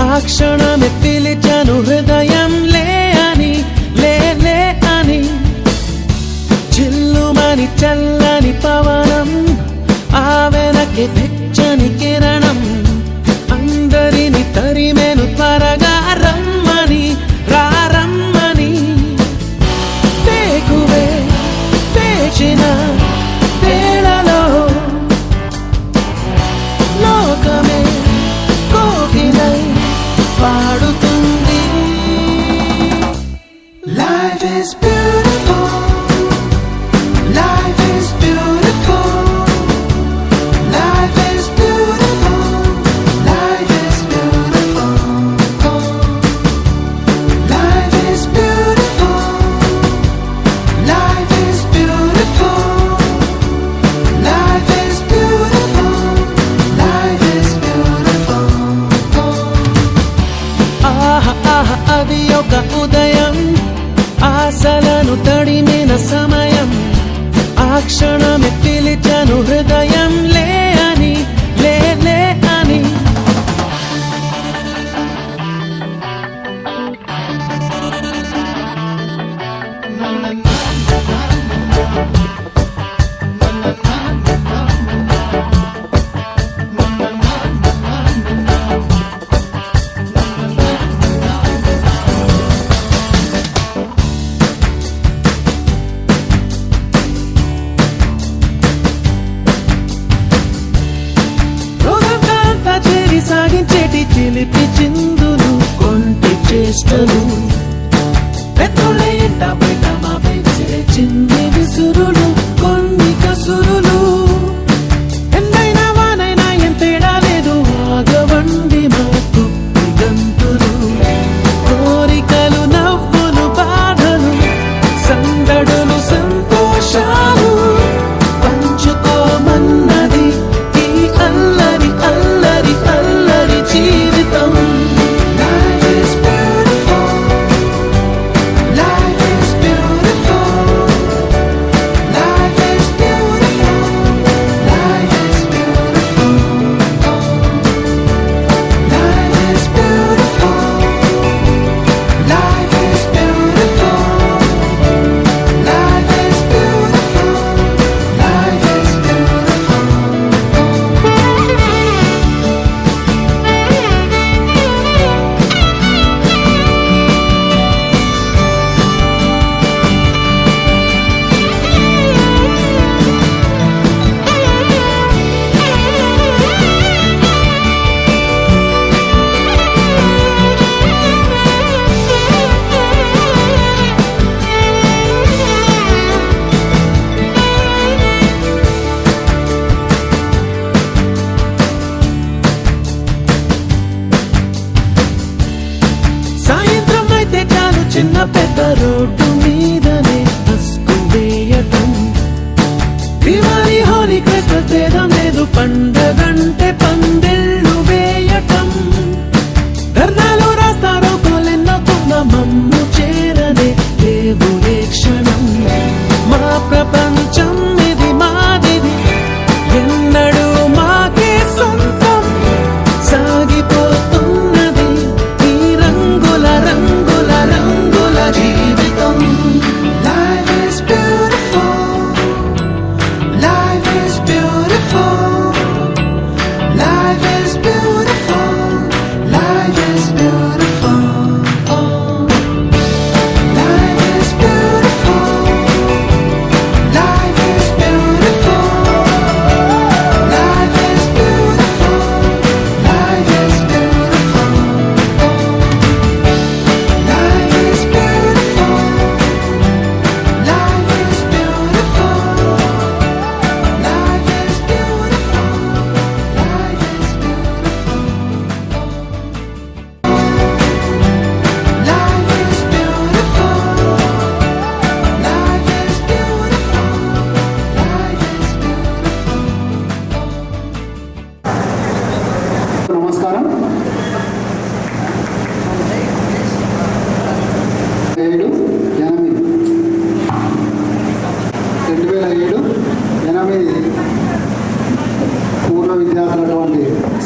S12: ఆ క్షణమే పిలిచాను హృదయం లే అని, లే అని. చిల్లుమని చల్లని పవనం, ఆ వెనక్కి వెచ్చని కిరణం, అందరిని తరిమెను త్వరగా రమ్మని, రమ్మని. వేకువే వేచిన వేళలో లోకమే కోకిలై పాడుతుంది. Life is beautiful, life is beautiful, life is beautiful, life is beautiful, life is beautiful, life is beautiful, life is beautiful, life is beautiful. ఆహా ఆహా అది ఒక ఉదయం, ఆశలను తడిమిన సమయం, ఆ క్షణమే పిలిచాను హృదయం లే అని, లే అని. రోజంతా చేరి సాగించేటి చిలిపి చిందులు, కొంటి చేష్టలు, పెద్దోళ్ళ ఎంట బయట మా పెంచే చిన్ని విసురులు, కొన్ని కసురులు. ఎందైనా వానైనా ఏం తేడా లేదు, ఆగవండి మాకు గంతులు. కోరికలు నవ్వులు బాధలు, సందడులు సంతోషాలు, పంచుకోమన్నది ఈ అల్లరి అల్లరి అల్లరి జీవితం. Life is beautiful,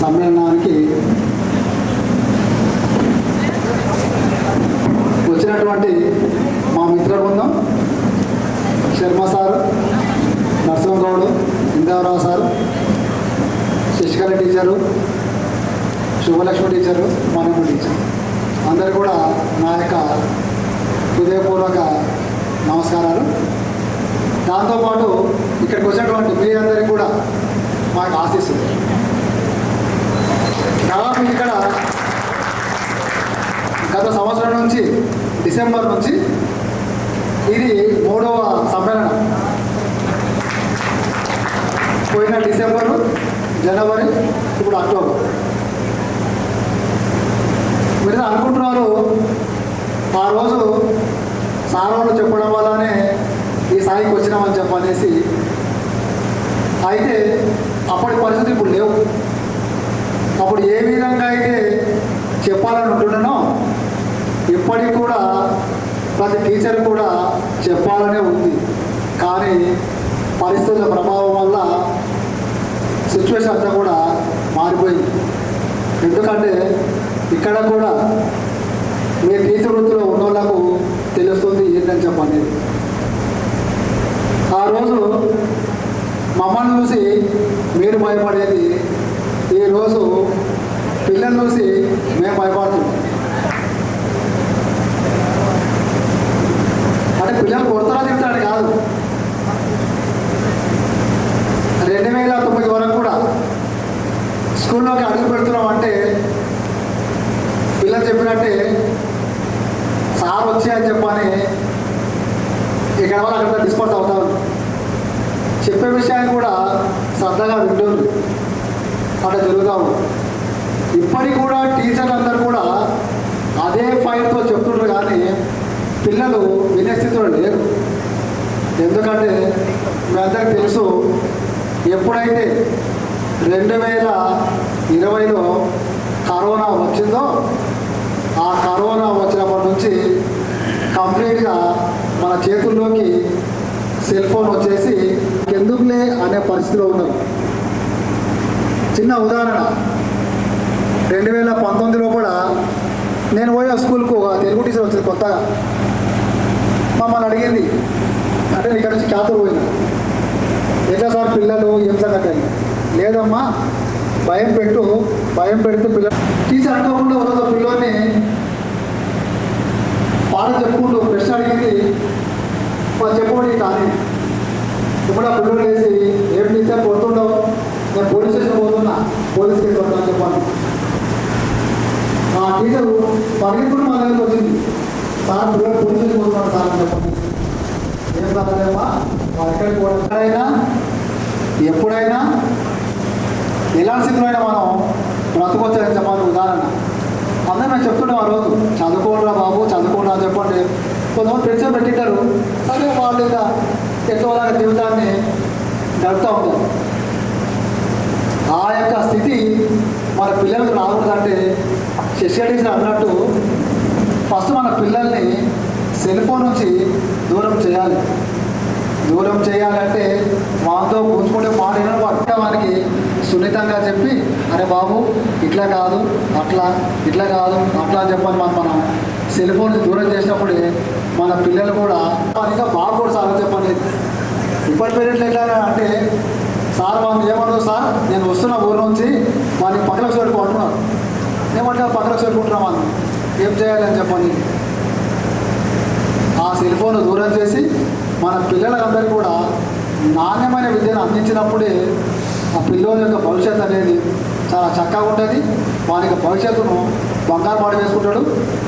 S4: సమ్మేళనానికి వచ్చినటువంటి మా మిత్ర బృందం Sharma sir, Narasimhagoud, Indarao sir, Sasikala teacher, Subhalakshmi teacher, Manamma teacher అందరు కూడా నా యొక్క హృదయపూర్వక నమస్కారాలు. దాంతోపాటు ఇక్కడికి వచ్చినటువంటి మీరందరికీ కూడా మాకు ఆశిస్తుంది. దాదాపు ఇక్కడ గత సంవత్సరం నుంచి డిసెంబర్ నుంచి ఇది 3వ సమ్మేళనం. పోయిన డిసెంబరు, జనవరి, ఇప్పుడు అక్టోబర్. మీరు అనుకుంటున్నారు ఆ రోజు సార్ వాళ్ళు చెప్పడం వల్లనే ఈ స్థాయికి వచ్చినామని చెప్పనేసి. అయితే అప్పటి పరిస్థితి ఇప్పుడు లేవు. అప్పుడు ఏ విధంగా అయితే చెప్పాలని ఉంటున్నానో ఇప్పటికి కూడా ప్రతి టీచర్ కూడా చెప్పాలనే ఉంది. కానీ పరిస్థితుల ప్రభావం వల్ల సిచ్యువేషన్ అంతా కూడా మారిపోయింది. ఎందుకంటే ఇక్కడ కూడా మీ టీచర్ వృత్తిలో ఉన్న వాళ్ళకు తెలుస్తుంది ఏంటని చెప్పండి. ఆ రోజు మమ్మల్ని చూసి మీరు భయపడేది, ఈరోజు పిల్లల్ని చూసి మేము భయపడుతున్నాం. అంటే పిల్లలు కొడతారా తింటాడు కాదు. 2009 వరకు కూడా స్కూల్లోకి అడుగు పెడుతున్నాం అంటే పిల్లలు చెప్పినట్టే సార్ వచ్చి అని చెప్పని ఇక్కడ వాళ్ళు అక్కడ డిస్పర్స్ అవుతా ఉంది. చెప్పే విషయాన్ని కూడా శ్రద్ధగా వింటుంది. అట్లా జరుగుతాము. ఇప్పటికి కూడా టీచర్లు అందరూ కూడా అదే ఫైల్తో చెప్తుండ్రు కానీ పిల్లలు వినే స్థితిలో లేరు. ఎందుకంటే మీ అందరికీ తెలుసు, ఎప్పుడైతే 2020లో కరోనా వచ్చిందో ఆ కరోనా వచ్చినప్పటి నుంచి కంప్లీట్గా మన చేతుల్లోకి సెల్ ఫోన్ వచ్చేసి ఎందుకులే అనే పరిస్థితిలో ఉన్నారు. చిన్న ఉదాహరణ, 2019లో కూడా నేను పోయే స్కూల్కు తెలుగు టీచర్ వచ్చింది కొత్తగా. మమ్మల్ని అడిగింది, అంటే ఇక్కడ నుంచి ఖ్యాతలు పోయింది, ఎట్లా సార్ పిల్లలు ఏం సంగతి అని. లేదమ్మా భయం పెడితే పిల్లలు టీచర్ అనుకోకుండా ఒక పిల్లోని పాట చెప్పుకుంటూ ప్రశ్న అడిగింది, చెప్పండి కానీ ఇప్పుడు ఆ పిల్లలు వేసి ఏం టీచర్ కొడుతుండవు, నేను పోలీస్ స్టేషన్ పోతున్నా, పోలీస్ కేసు పడతాను చెప్పాను. ఆ టీచరు పరిగెత్తుకుని మా దగ్గరికి వచ్చింది, సార్ పిల్లలు పోలీస్ స్టేషన్ పోతున్నాడు సార్ అని చెప్పండి. ఏం కాదమ్మా వాళ్ళు ఎక్కడికి పోవడం. ఎప్పుడైనా ఎలాంటి స్థితిలో అయినా మనం బ్రతకొచ్చారని చెప్పాలి. ఉదాహరణ అందరూ మేము చెప్తున్నాం ఆ రోజు, చదువుకోండిరా బాబు చదువుకోండి అని చెప్పండి. కొంతమంది ఫ్రెండ్స్ పెట్టింటారు, అదే వాళ్ళు ఇంకా ఎక్కువలాగా జీవితాన్ని గడుపుతూ ఉంటారు. ఆ యొక్క స్థితి మన పిల్లలకు రాకూడదంటే శశికళ అన్నట్టు ఫస్ట్ మన పిల్లల్ని సెల్ ఫోన్ నుంచి దూరం చేయాలి. దూరం చేయాలంటే వాళ్ళతో కూర్చుకుంటే మాట వానికి సున్నితంగా చెప్పి, అరే బాబు ఇట్లా కాదు అట్లా, ఇట్లా కాదు అట్లా అని చెప్పని మనం సెల్ ఫోన్ దూరం చేసినప్పుడే మన పిల్లలు కూడా ఇంకా బాగుపడు సార్ అని చెప్పండి. ఇప్పటి పేరెంట్లు ఎట్లా అంటే, సార్ వాళ్ళు ఏమన్నారు, సార్ నేను వస్తున్న ఊరు నుంచి వాళ్ళని పక్కలకు పెట్టుకుంటున్నారు, ఏమంటారు పక్కలకు పెట్టుకుంటున్నాం వాళ్ళు, ఏం చేయాలని చెప్పండి. ఆ సెల్ ఫోన్ దూరం చేసి మన పిల్లలందరికీ కూడా నాణ్యమైన విద్యను అందించినప్పుడే ఆ పిల్లల యొక్క భవిష్యత్తు అనేది చాలా చక్కగా ఉంటుంది. వానికి భవిష్యత్తును బంగారు పాడు వేసుకుంటాడు.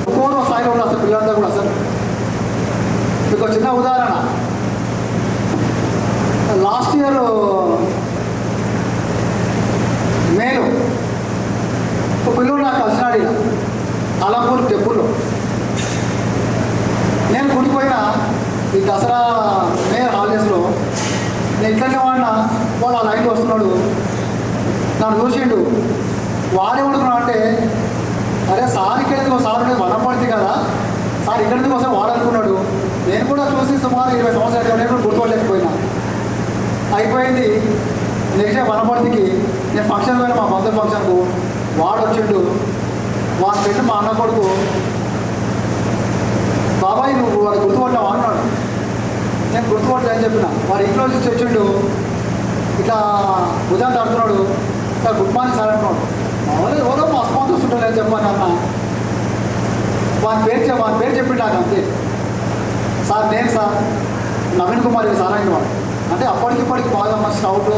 S4: ఒక్కొక్క స్థాయిలో కూడా అసలు పిల్లలంతా కూడా అసలు. మీకు చిన్న ఉదాహరణ, లాస్ట్ ఇయర్ మేలో ఒక పిల్లలు నాకు కలిసినాడు ఇలా అలంపూర్ టెంపుల్లో. నేను గుడిపోయినా ఈ దసరా మే హాలిడేస్లో నేను ఇట్లనే వాడినా, వాడు ఆ లైన్లో వస్తున్నాడు, నన్ను చూసిండు. వాడేమనుకున్నాడు అంటే, అరే సార్ ఇక్కడ సార్ ఉండేది వనపడితే కదా, సార్ ఇక్కడి కోసం వాడనుకున్నాడు. నేను కూడా చూసి సుమారు 20 సంవత్సరాలు నేను గుర్తుపట్టలేకపోయినా. అయిపోయింది. నెక్స్ట్ డే వనపర్తికి నేను ఫంక్షన్ పోయినా, మా బంధువుల ఫంక్షన్కు వాని ఫ్రెండ్ మా అన్న కొడుకు, బాబాయ్ నువ్వు వాడు గుర్తుపట్టావా అన్నాడు. నేను గుర్తుపట్టలే అని చెప్పిన. వాడు ఇంట్లో నుంచి వచ్చిండు, ఇట్లా భుజాన్ని తడుతున్నాడు, ఇట్లా గుడ్ మార్నింగ్ సార్ అంటున్నాడు. మామూలు ఎవరో మా అస్మాన్ చూస్తుంటాడు అని చెప్పాను అన్న. వాని పేరు చెప్పిండు నాకు అంతే. సార్ నేను సార్ నవీన్ కుమార్ సార్ అంటే వాడు. అంటే అప్పటికిప్పటికి బాగా మా స్టౌట్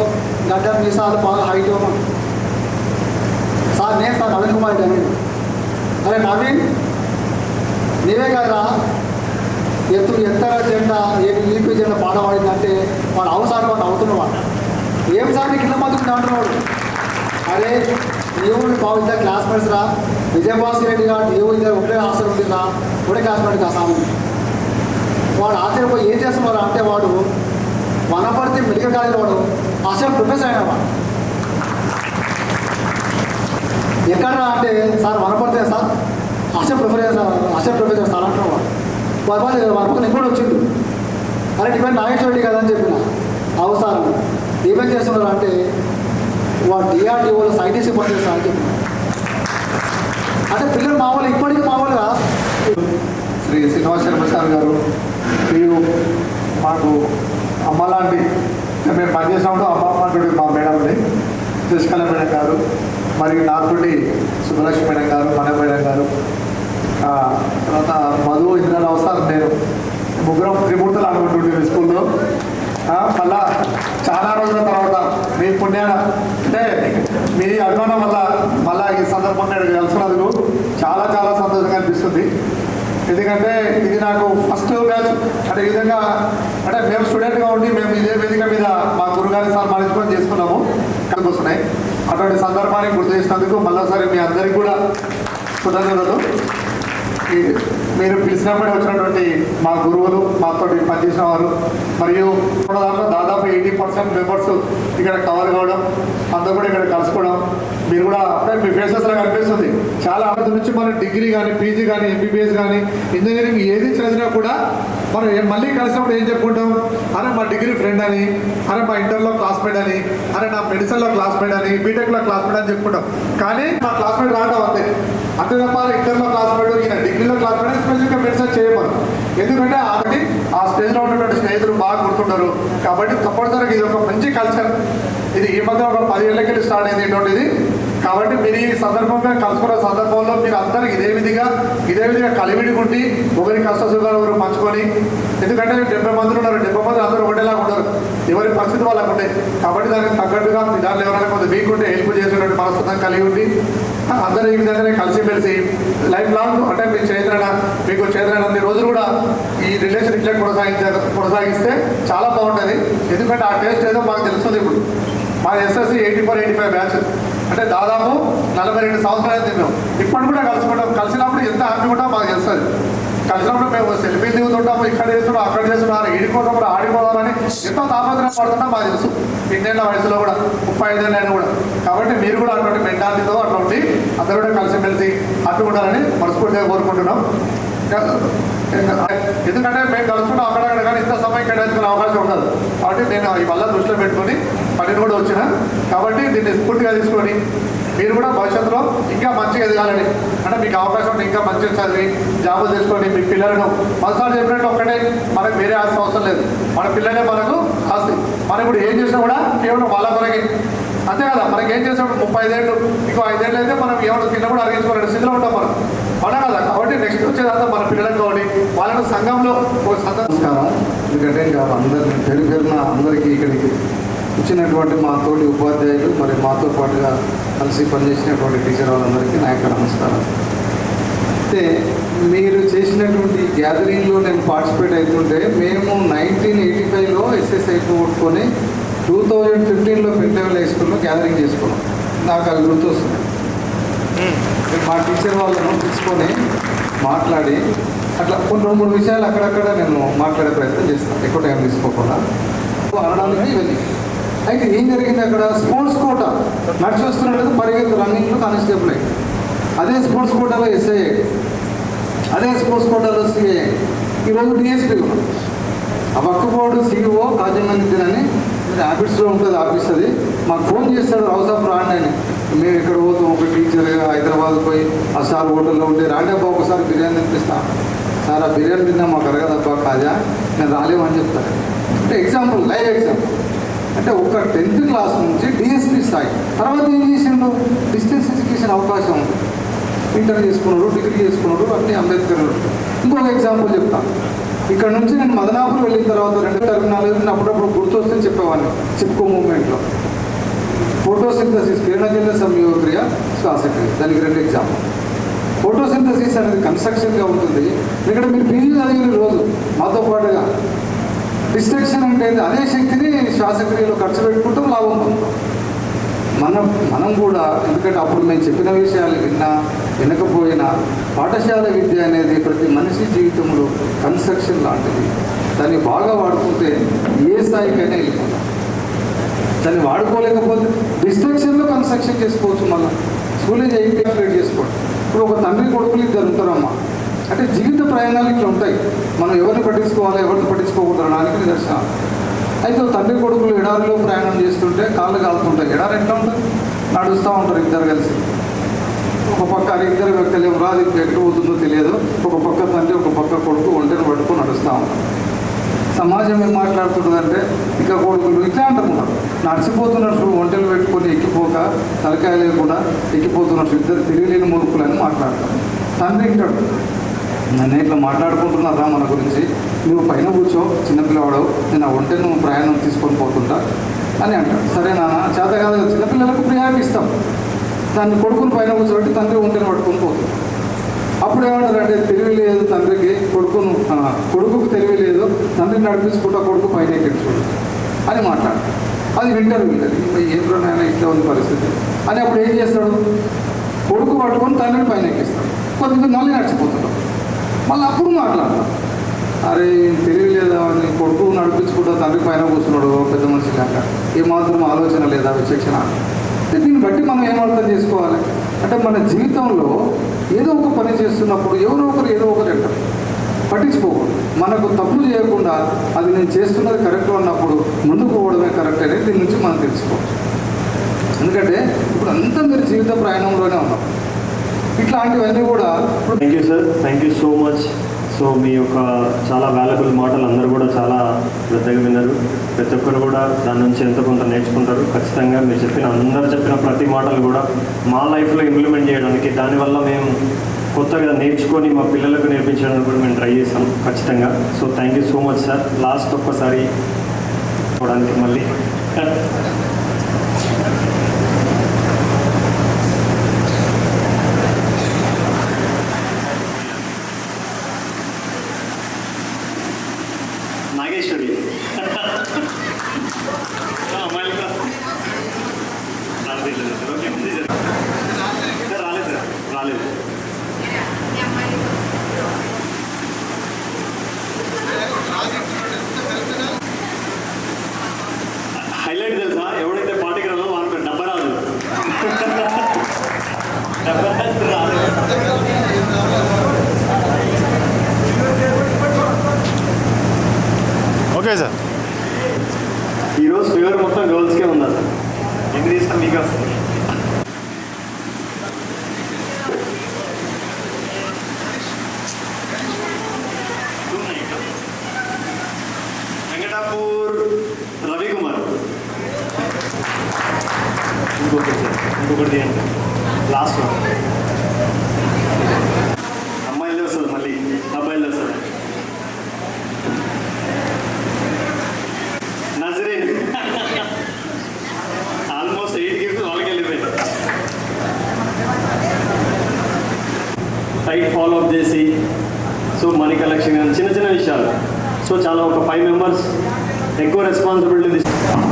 S4: గడ్డ మీసాలు బాగా హైట్ ఇవ్వమని. సార్ నేను సార్ నవీన్ కుమార్ రెడ్డి అని. అరే నవీన్ నీవే కదరా ఎత్తర జెండా ఈపీ జెండా పాట పాడిందంటే వాడు అవసరం వాడు అవుతున్నవాడు. ఏం సార్ కింద మందుకుంటా అంటున్నాడు. అరే నీవు బాబు ఇద్దరు క్లాస్మేట్స్ రా, విజయభాస్కర్ రెడ్డి గారు నీవు ఇద్దరు ఒకటే హాస్టల్ ఉంటుందా, ఒకటే క్లాస్మేట్ కా సామి. వాడు ఆశ్చర్యపోయి ఏం చేస్తున్నారు అంటే వాడు వనపర్తి మెడికల్ కాలేజీలో వాడు హాస్టల్ ప్రొఫెసర్ అయిన వాడు. ఎక్కడరా అంటే సార్ వనపడితే సార్ హాస్టల్ ప్రొఫెసర్ సార్ అంటున్నాడు వాడు. వాడు నేను కూడా వచ్చిండు. అరే నీ పేరు నాగేశ్వర రెడ్డి కదా అని చెప్పిన. అవసరం ఏమేం చేస్తున్నారు అంటే వాడు డిఆర్డిఓలో సైంటిస్ట్ పనిచేస్తా అని చెప్పిన. అంటే పిల్లలు మామూలు ఇప్పటికీ మామూలుగా
S16: శ్రీ శ్రీనివాస శర్మ సార్ గారు, మీరు మాకు అమ్మ లాంటి, మేము పనిచేసినప్పుడు అమ్మ అంటుడు మా మేడంని శశికళ మేడం గారు, మరియు నాతోటి సుబ్బలక్ష్మి మేడం గారు, మన మేడం గారు, తర్వాత మధు ఇంద్రరావు సార్, నేను ముగ్గురం త్రిమూర్తులు అనుకుంటుండే స్కూల్లో. మళ్ళా చాలా రోజుల తర్వాత మీ పుణ్యాన అంటే మీ అభిమానం వల్ల మళ్ళా ఈ సందర్భంగా కలుసుకున్నందుకు చాలా చాలా సంతోషంగా అనిపిస్తుంది. ఎందుకంటే ఇది నాకు ఫస్ట్ బ్యాచ్. అంటే ఈ విధంగా అంటే మేము స్టూడెంట్గా ఉండి మేము ఇదే వేదిక మీద మా గురుగారి సన్మానించుకొని చేసుకున్నాము, కనిపిస్తున్నాయి. అటువంటి సందర్భాన్ని గుర్తు చేసినందుకు మళ్ళీసారి మీ అందరికీ కూడా కృతజ్ఞతలు. మీరు పిలిచినప్పుడే వచ్చినటువంటి మా గురువులు, మాతో పనిచేసిన వారు, మరియు దాంట్లో దాదాపు 80% మెంబర్స్ ఇక్కడ కవర్ కావడం, అందరూ కూడా ఇక్కడ కలుసుకోవడం, మీరు కూడా అంటే మీ ఫేసెస్లో కనిపిస్తుంది. చాలా అర్థం నుంచి మనం డిగ్రీ కానీ, పీజీ కానీ, ఎంబీబీఎస్ కానీ, ఇంజనీరింగ్ ఏది చదివినా కూడా మనం మళ్ళీ కలిసినప్పుడు ఏం చెప్పుకుంటాం, అరే మా డిగ్రీ ఫ్రెండ్ అని, అరే మా ఇంటర్లో క్లాస్మేట్ అని, అరే నా మెడిసిన్లో క్లాస్మేట్ అని, బీటెక్లో క్లాస్మేట్ అని చెప్పుకుంటాం. కానీ మా క్లాస్మేట్ రావడం అంతే తప్ప ఇంటర్లో క్లాస్మేట్, ఈయన డిగ్రీలో క్లాస్మేట్ స్పెసిఫిక్గా మెడిసిన్ చేయమని. ఎందుకంటే ఆల్రెడీ ఆ స్టేజ్లో ఉన్నటువంటి స్నేహితులు బాగా గుర్తుంటారు. కాబట్టి తప్పనిసరిగా ఇది ఒక మంచి కల్చర్. ఇది ఈ మధ్య ఒక 10 ఏళ్ళకి స్టార్ట్ అయింది ఇటువంటిది. కాబట్టి మీరు ఈ సందర్భంగా కలుసుకున్న సందర్భంలో మీరు అందరూ ఇదే విధిగా కలివిడి ఉండి ఒకరి కష్ట సుఖాలు ఒకరు పంచుకొని, ఎందుకంటే 70 మంది ఉన్నారు, 70 మంది అందరూ ఒకటేలాగా ఉండరు, ఎవరి పరిస్థితి వాళ్ళకు ఉంటాయి. కాబట్టి దానికి తగ్గట్టుగా దాంట్లో ఎవరైనా కొంత వీక్ ఉంటే హెల్ప్ చేసేటువంటి మనస్తత్వం కలిగి ఉండి అందరూ ఈ విధంగానే కలిసిమెలిసి లైఫ్ లాంగ్ అంటే మీకు చేతనైనన్ని రోజులు కూడా ఈ రిలేషన్ ఇట్లా కొనసాగిస్తే చాలా బాగుంటుంది. ఎందుకంటే ఆ టేస్ట్ ఏదో మాకు తెలుస్తుంది. ఇప్పుడు మా ఎస్ఎస్సి 84-85 బ్యాచ్ అంటే దాదాపు 42 సంవత్సరాలు తిన్నాం. ఇప్పుడు కూడా కలిసినప్పుడు ఎంత హ్యాపీ ఉంటాం మాకు తెలుస్తుంది. కలిసినప్పుడు మేము సెల్ఫీ దిగుతుంటాము, ఇక్కడ చేస్తున్నాం, అక్కడ చేస్తున్నాం, ఈడిపోతాం, ఆడిపోదామని ఎంతో తాపత్రయం పడుతుంటాం మాకు తెలుసు. 8 వయసులో కూడా 35 ఏళ్ళైనా కూడా. కాబట్టి మీరు కూడా అటువంటి మెంటాలిటీతో అట్లా ఉండి అందరూ కూడా కలిసిమెలిసి హ్యాపీ ఉండాలని మనస్ఫూర్తిగా కోరుకుంటున్నాం. ఎందుకంటే మేము కలుసుకున్నాం అక్కడక్కడ, కానీ ఇంత సమయం కేటాయించుకునే అవకాశం ఉండదు. కాబట్టి నేను ఇవల్ల దృష్టిలో పెట్టుకొని పనిని కూడా వచ్చిన. కాబట్టి దీన్ని స్ఫూర్తిగా తీసుకొని మీరు కూడా భవిష్యత్తులో ఇంకా మంచిగా ఎదగాలని, అంటే మీకు అవకాశం ఉంటే ఇంకా మంచిగా చదివి జాబులు తెచ్చుకొని మీ పిల్లలను మనసారి చెప్పినట్టు ఒక్కటే మనకు వేరే ఆస్తి అవసరం లేదు, మన పిల్లలే మనకు ఆస్తి. మనం ఇప్పుడు ఏం చేసినా కూడా కేవలం వాళ్ళ కొరకే, అంతే కదా. మనకి ఏం చేసినప్పుడు 35 ఏళ్ళు ఇంకో 5 ఏళ్ళు అయితే మనం ఏమైనా తిన్న కూడా అరిగించుకోలేని స్థితిలో ఉంటాం మనం, అవునా కదా. కాబట్టి నెక్స్ట్ వచ్చేదంతా మన పిల్లలకు కాబట్టి వాళ్ళను సంఘంలో నమస్కారం. ఎందుకంటే ఇంకా అందరినీ పేరున అందరికీ ఇక్కడికి ఇచ్చినటువంటి మా తోటి ఉపాధ్యాయులు, మరి మాతో పాటుగా కలిసి పనిచేసినటువంటి టీచర్ వాళ్ళందరికీ నా యొక్క నమస్కారం. అయితే మీరు చేసినటువంటి గ్యాదరింగ్లో నేను పార్టిసిపేట్ అవుతుంటే మేము 1985లో ఎస్ఎస్ఐ కొట్టుకొని 2015లో పెంటెవెల్ హై స్కూల్లో గ్యాదరింగ్ చేసుకున్నాం. నాకు అది గుర్తొస్తుంది. మా టీచర్ వాళ్ళను తీసుకొని మాట్లాడి అట్లా కొన్ని 2-3 విషయాలు అక్కడక్కడ నేను మాట్లాడే ప్రయత్నం చేస్తాను, ఎక్కువ టైం తీసుకోకుండా అనడానికి ఇవన్నీ. అయితే ఏం జరిగింది అక్కడ, స్పోర్ట్స్ కోట నడిచి వస్తున్నట్టు పరిగెత్తు రన్నింగ్లో కానిస్టేబుల్ అయ్యి, అదే స్పోర్ట్స్ కోటాలో ఎస్ఐ, అదే స్పోర్ట్స్ కోటాలో సిఐ, ఈరోజు డిఎస్పీ ఉన్నాం. ఆ వర్క్ బోర్డు సిఇఓ కాజమందిన్ అని హ్యాబిట్స్లో ఉంటుంది ఆఫీస్. అది మాకు ఫోన్ చేస్తాడు, హౌస్ ఆఫ్ రాండి అని. మేము ఇక్కడ పోతాం, ఒక టీచర్గా హైదరాబాద్ పోయి ఆ సార్ హోటల్లో ఉండి రాండి అబ్బా ఒకసారి బిర్యానీ తినిపిస్తాను. సార్ ఆ బిర్యానీ తిన్నా మాకు అరగదబ్బా కాజా, నేను రాలేమని చెప్తాను. అంటే ఎగ్జాంపుల్, లైవ్ ఎగ్జాంపుల్. అంటే ఒక 10th క్లాస్ నుంచి డిఎస్పీ స్థాయి. తర్వాత ఏం చేసిండు, డిస్టెన్స్ ఎడ్యుకేషన్ అవకాశం ఉంది. ఇంటర్ చేసుకున్నాడు, డిగ్రీ చేసుకున్నాడు, అన్నీ అంబేద్కర్. ఇంకొక ఎగ్జాంపుల్ చెప్తాను. ఇక్కడ నుంచి నేను మదనాపూర్ వెళ్ళిన తర్వాత 2 టెర్మినాలు అప్పుడప్పుడు గుర్తొస్తే చెప్పేవాడిని చెప్పుకో మూమెంట్లో. ఫోటోసింథసిస్ కిరణజన్య సంయోగక్రియ, శ్వాసక్రియ, దానికి 2 ఎగ్జాంపుల్. ఫోటోసింథసిస్ అనేది కన్స్ట్రక్షన్గా ఉంటుంది. ఇక్కడ మీరు పీజీ చదివిన రోజు మాతో పాటుగా డిస్ట్రక్షన్ అంటే అదే శక్తిని శ్వాసక్రియలో ఖర్చు పెట్టుకుంటాం, లాభం పొందుతాం. మనం కూడా, ఎందుకంటే అప్పుడు మేము చెప్పిన విషయాలు వినకపోయినా పాఠశాల విద్య అనేది ప్రతి మనిషి జీవితంలో కన్స్ట్రక్షన్ లాంటిది. దాన్ని బాగా వాడుకుంటే ఏ స్థాయికైనా వెళ్ళిపోతాం. దాన్ని వాడుకోలేకపోతే డిస్ట్రక్షన్లో కన్స్ట్రక్షన్ చేసుకోవచ్చు. మళ్ళీ స్కూలింగ్ క్రియేట్ చేసుకోండి. ఇప్పుడు ఒక తండ్రి కొడుకులు 2 ఉంటారమ్మా. అంటే జీవిత ప్రయాణాలు ఇట్లా ఉంటాయి. మనం ఎవరిని పట్టించుకోవాలి, ఎవరిని పట్టించుకోకూడదు అనడానికి నిదర్శనం. అయితే తండ్రి కొడుకులు ఎడారిలో ప్రయాణం చేస్తుంటే కాళ్ళు కాలుతుంటాయి. ఎడారి ఎట్లా ఉంటుంది, నడుస్తూ ఉంటారు ఇద్దరు కలిసి. ఒక పక్క 2 వ్యక్తులు రాదు, ఎక్కడ పోతుందో తెలియదు. ఒక పక్క తండ్రి, ఒక పక్క కొడుకు ఒంటరిని పట్టుకొని నడుస్తూ ఉంటారు. సమాజం ఏం మాట్లాడుతుంటుందంటే ఇక కొడుకులు ఇట్లా అంటున్నారు, నడిచిపోతున్నట్టు ఒంటలు పెట్టుకొని ఎక్కిపోక తలకాయ లేకుండా ఎక్కిపోతున్నట్టు ఇద్దరు తిరిగిలేని మూర్ఖులని మాట్లాడతారు. తండ్రి ఇంటాడు, నన్ను ఇట్లా మాట్లాడుకుంటున్నారా మన గురించి, నువ్వు పైన కూర్చో చిన్నపిల్లవాడు, నేను ఆ ఒంటరి నువ్వు ప్రయాణం తీసుకొని పోతుంటా అని అంటాడు. సరే నాన్న, చేత కాదు, చిన్నపిల్లలకు ప్రియారిటీ ఇస్తాం. దాన్ని కొడుకుని పైన కూర్చోబెట్టి తండ్రి ఒంటరిని పట్టుకొని పోతుంది. అప్పుడు ఏమంటారంటే తెలివి లేదు తండ్రికి, కొడుకుకు తెలివి లేదు, తండ్రిని నడిపించుకుంటా కొడుకు పైన ఎక్కించుకోడు అని మాట్లాడతాడు. అది వింటారు ఏం నాయన ఇట్లా ఉంది పరిస్థితి అని. అప్పుడు ఏం చేస్తాడు, కొడుకు పట్టుకొని తండ్రిని పైన ఎక్కిస్తాడు. కొద్దిగా మళ్ళీ నడిచిపోతాడు. మళ్ళీ అప్పుడు మాట్లాడతాడు, అరే తెలివి లేదా అని కొడుకు నడిపించుకుంటా తండ్రి పైన కూర్చున్నాడు పెద్ద మనిషి కాక, ఏమాత్రం ఆలోచన లేదా, విచక్షణ. దీన్ని బట్టి మనం ఏం అర్థం చేసుకోవాలి అంటే, మన జీవితంలో ఏదో ఒక పని చేస్తున్నప్పుడు ఎవరో ఒకరు ఏదో ఒకరు అంటారు, పట్టించుకోకూడదు. మనకు తప్పు చేయకుండా అది నేను చేస్తున్నది కరెక్ట్ అన్నప్పుడు ముందుకు పోవడమే కరెక్ట్ అనేది దీని నుంచి మనం తెలుసుకోవచ్చు. ఎందుకంటే ఇప్పుడు అంతా మీరు జీవిత ప్రయాణంలోనే ఉన్నాం. ఇట్లాంటివన్నీ కూడా.
S13: Thank you sir, thank you so much. So మీ యొక్క చాలా వాల్యుబుల్ మాటలు అందరూ కూడా చాలా శ్రద్ధగా విన్నారు. ప్రతి ఒక్కరు కూడా దాని నుంచి ఎంతో కొంత నేర్చుకుంటారు. ఖచ్చితంగా మీరు అందరు చెప్పిన ప్రతి మాటలు కూడా మా లైఫ్లో ఇంప్లిమెంట్ చేయడానికి, దానివల్ల మేము కొత్తగా నేర్చుకొని మా పిల్లలకు నేర్పించడానికి కూడా మేము ట్రై చేస్తాం ఖచ్చితంగా. So thank you so much sir. Last ఒక్కసారి చూడడానికి మళ్ళీ నాగేశ్వరి అమ్మాయిలు రాలేదు. హైలైట్ తెలుసా, ఎవడైతే పార్టీకి రాదో వానికి డబ్బా రాదు. ఓకే సార్, ఈరోజు ఫీవర్ మొత్తం గర్ల్స్కే ఉందా సార్? ఎన్ని తీసుకుని మీకు వస్తుంది. వెంకటాపూర్ రవికుమార్. ఇంకొకటి లాస్ట్ అమ్మాయిలే వస్తుంది, మళ్ళీ అబ్బాయిలే వస్తుంది. నజరీన్ ఆల్మోస్ట్ 8 గిఫ్ట్ వాళ్ళకి వెళ్ళిపోయింది. టైట్ ఫాలో అప్ చేసి, సో మనీ కలెక్షన్ కానీ చిన్న చిన్న విషయాలు. సో చాలా ఒక 5 మెంబర్స్ ఎక్కువ రెస్పాన్సిబిలిటీ తీసుకుంటాం.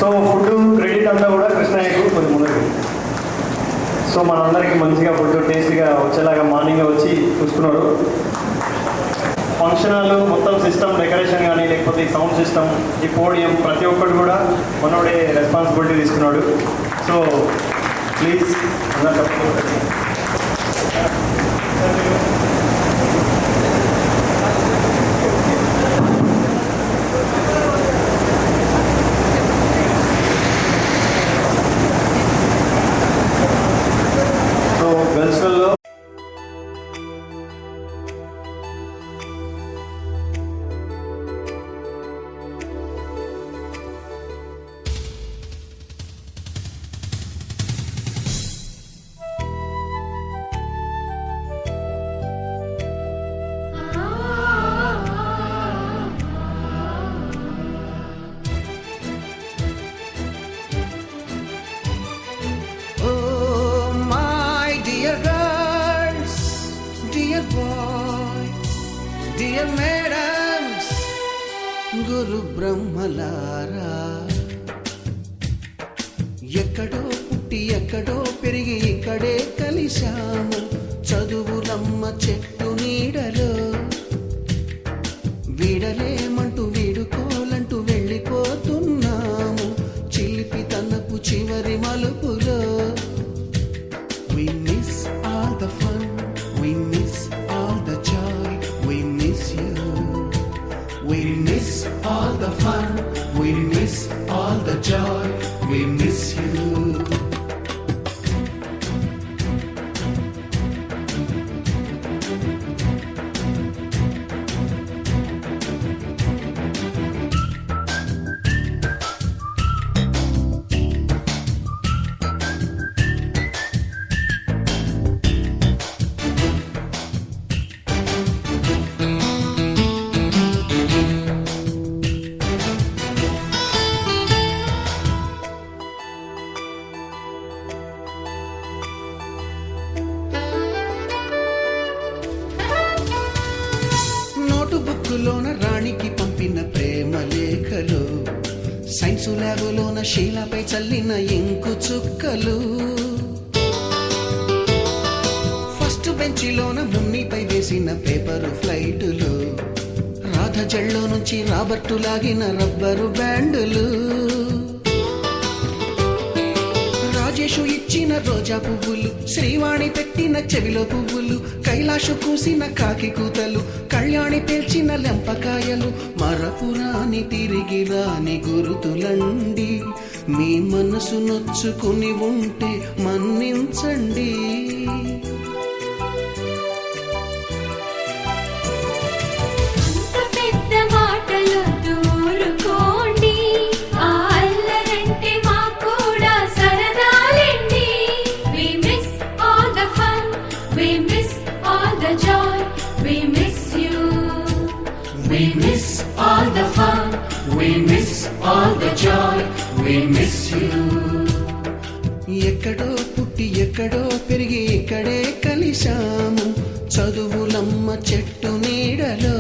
S13: సో ఫుడ్ క్రెడిట్ అంతా కూడా కృష్ణయ్యకు కొంచెం ముందు. సో మనందరికీ మంచిగా ఫుడ్ టేస్ట్గా వచ్చేలాగా మార్నింగ్ వచ్చి చూసుకున్నాడు. ఫంక్షన్ హాల్ మొత్తం సిస్టమ్ డెకరేషన్ కానీ, లేకపోతే ఈ సౌండ్ సిస్టమ్, ఈ పోడియం, ప్రతి ఒక్కటి కూడా మనోడే రెస్పాన్సిబిలిటీ తీసుకున్నాడు. సో ప్లీజ్ అందరూ తప్పకుండా. సో
S11: మేడమ్స్ గురు బ్రహ్మలారా, ఎక్కడో పుట్టి ఎక్కడో పెరిగి ఇక్కడే కలిశాము చదువులమ్మ చెట్టు నీడలో. వీడలేమంటూ వీడుకోలంటూ వెళ్ళిపోతున్నాము చిలిపి తనపు చివరి మలుపులో. We miss all the fun, we miss all the joy, we miss you. We miss all the fun, we miss all the joy, we miss you. బుక్కులోన రాణికి పంపిన ప్రేమ లేఖలు, సైన్సు ల్యాబులోన శీలపై చల్లిన ఇంకు చుక్కలు, ఫస్ట్ బెంచిలోన మున్నిపై వేసిన పేపరు ఫ్లైటులు, రాధ జల్లో నుంచి రాబర్టు లాగిన rubber బ్యాండులు, Rajesh ఇచ్చిన రోజా పువ్వులు, శ్రీవాణి పెట్టిన చెవిలో పువ్వులు, కైలాషు కూసిన కాకి కూతలు, కళ్యాణి పేల్చిన లెంపకాయలు, మరపురాని తిరిగి రాని గురుతులండి. మీ మనసు నొచ్చుకుని ఉంటే మన్నించండి.
S3: We miss all the fun, we miss all the joy, we miss you.
S11: ఎక్కడో పుట్టి ఎక్కడో పెరిగి ఇక్కడే కలిశాము చదువులమ్మ చెట్టు నీడలో.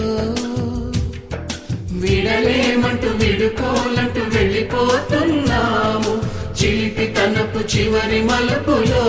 S3: విడలేమంటూ విడుకోలంటూ వెళ్ళిపోతున్నాము చిలిపి తనపు చివరి మలుపులో.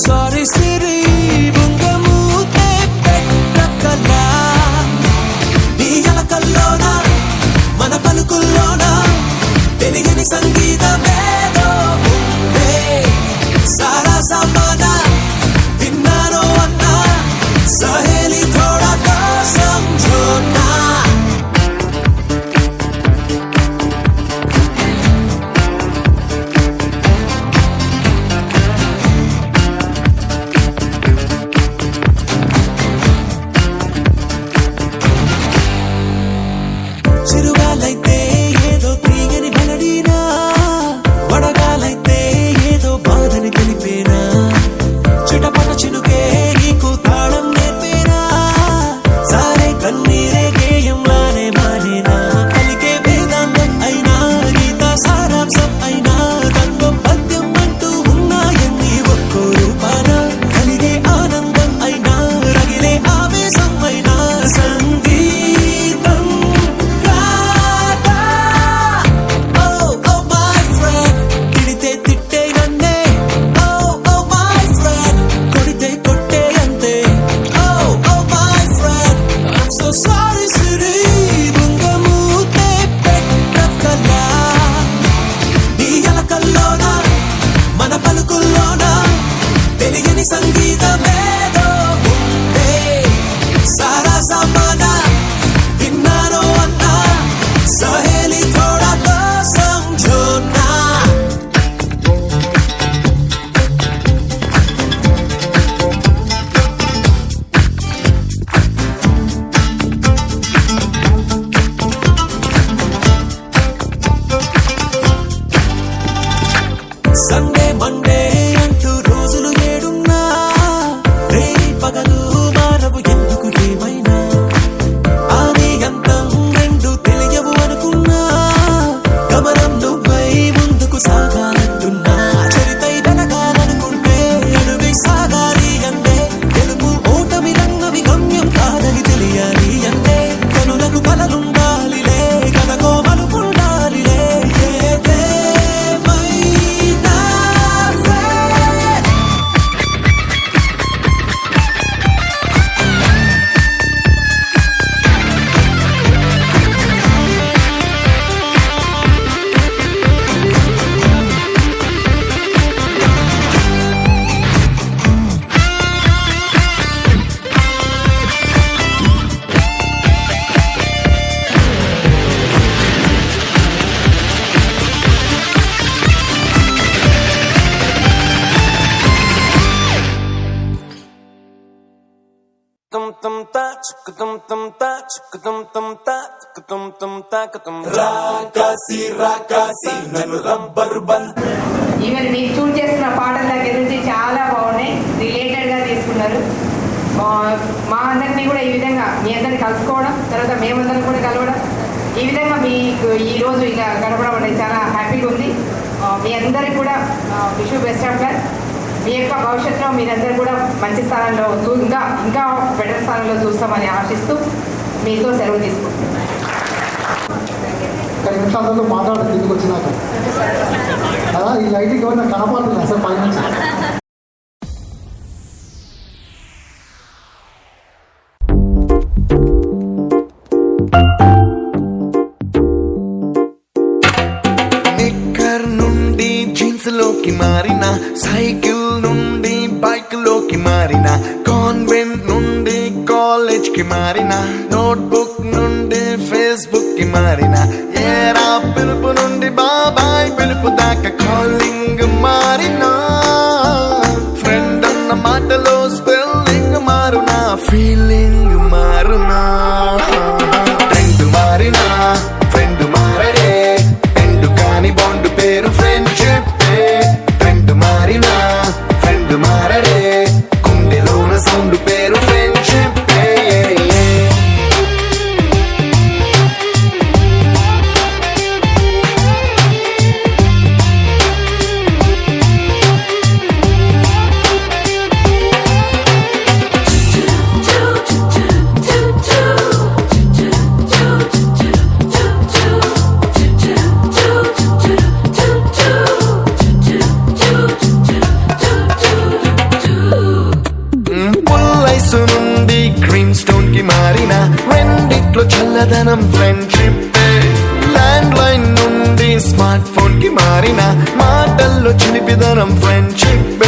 S3: Sorry, Siri, bunga mute petrakala. Ni
S1: Monday అంటూ రోజులు ఏడున్నా రే పగలు మారవు ఎందుకు ఏమైనా ఆది అంతం రెండు తెలియవు అనుకున్నా గమనం నువ్వై ముందుకు సాగాలంటున్నా చరితై వెనకాలనుకుంటే అడుగై సాగాలి అంటే గెలుపు ఓటమి రంగవి గమ్యం కాదని తెలియాలి అంటే కనులకు కలలుండాలిలే కథకో మలుపుండాలిలే ఏదేమైనా
S20: ఈవెన్ మీరు చూస్ చేస్తున్న పాటల దగ్గర నుంచి చాలా బాగున్నాయి, రిలేటెడ్గా తీసుకున్నారు. మా అందరినీ కూడా ఈ విధంగా మీ అందరిని కలుసుకోవడం, తర్వాత మేమందరం కూడా కలవడం, ఈ విధంగా మీకు ఈరోజు ఇలా గడపడం అనేది చాలా హ్యాపీగా ఉంది. మీ అందరికి కూడా wish you best of luck. మీ యొక్క భవిష్యత్తులో మీరందరూ కూడా మంచి స్థానంలో ఇంకా బెటర్ స్థానంలో చూస్తామని ఆశిస్తూ మీతో సెలవు తీసుకుంటున్నాను.
S16: 10 నిమిషాలలో మాట్లాడుతుంది ఇంటికి వచ్చినాక అలా ఈ లైటింగ్ ఎవరు నాకు కనపడుతుంది అసలు పై నుంచి.
S1: నిక్కర్ నుండి జీన్స్ లోకి మారిన, సైకిల్ నుండి బైక్ లోకి మారిన, కాన్వెంట్ నుండి కాలేజ్ కి మారిన, నోట్బుక్ నుండి ఫేస్బుక్ కి మారిన, ఏరా పిలుపు నుండి బాబాయ్ పిలుపు దాకా కాలింగ్ మారిన, ఫ్రెండ్ అన్న మాటలో స్పెల్లింగ్ మారునా, ఫీలింగ్ మారునా, ట్రెండ్ మారినా ఫ్రెండ్ మారడే, ఎండు కాని బాండ్ పేరు ఫ్రెండ్షిప్. ట్రెండ్ మారినా ఫ్రెండ్ మారడే, గుండెలోన సౌండ్ పేరు ఫ్రెండ్షిప్. పుల్లైసు నుండి గ్రీన్ స్టోన్ కి మారిన, రెండిట్లో చల్లదనం ఫ్రెండ్షిప్. ల్యాండ్ లైన్ నుండి స్మార్ట్ ఫోన్ కి మారిన, మాటల్లో చిలిపిదనం ఫ్రెండ్షిప్.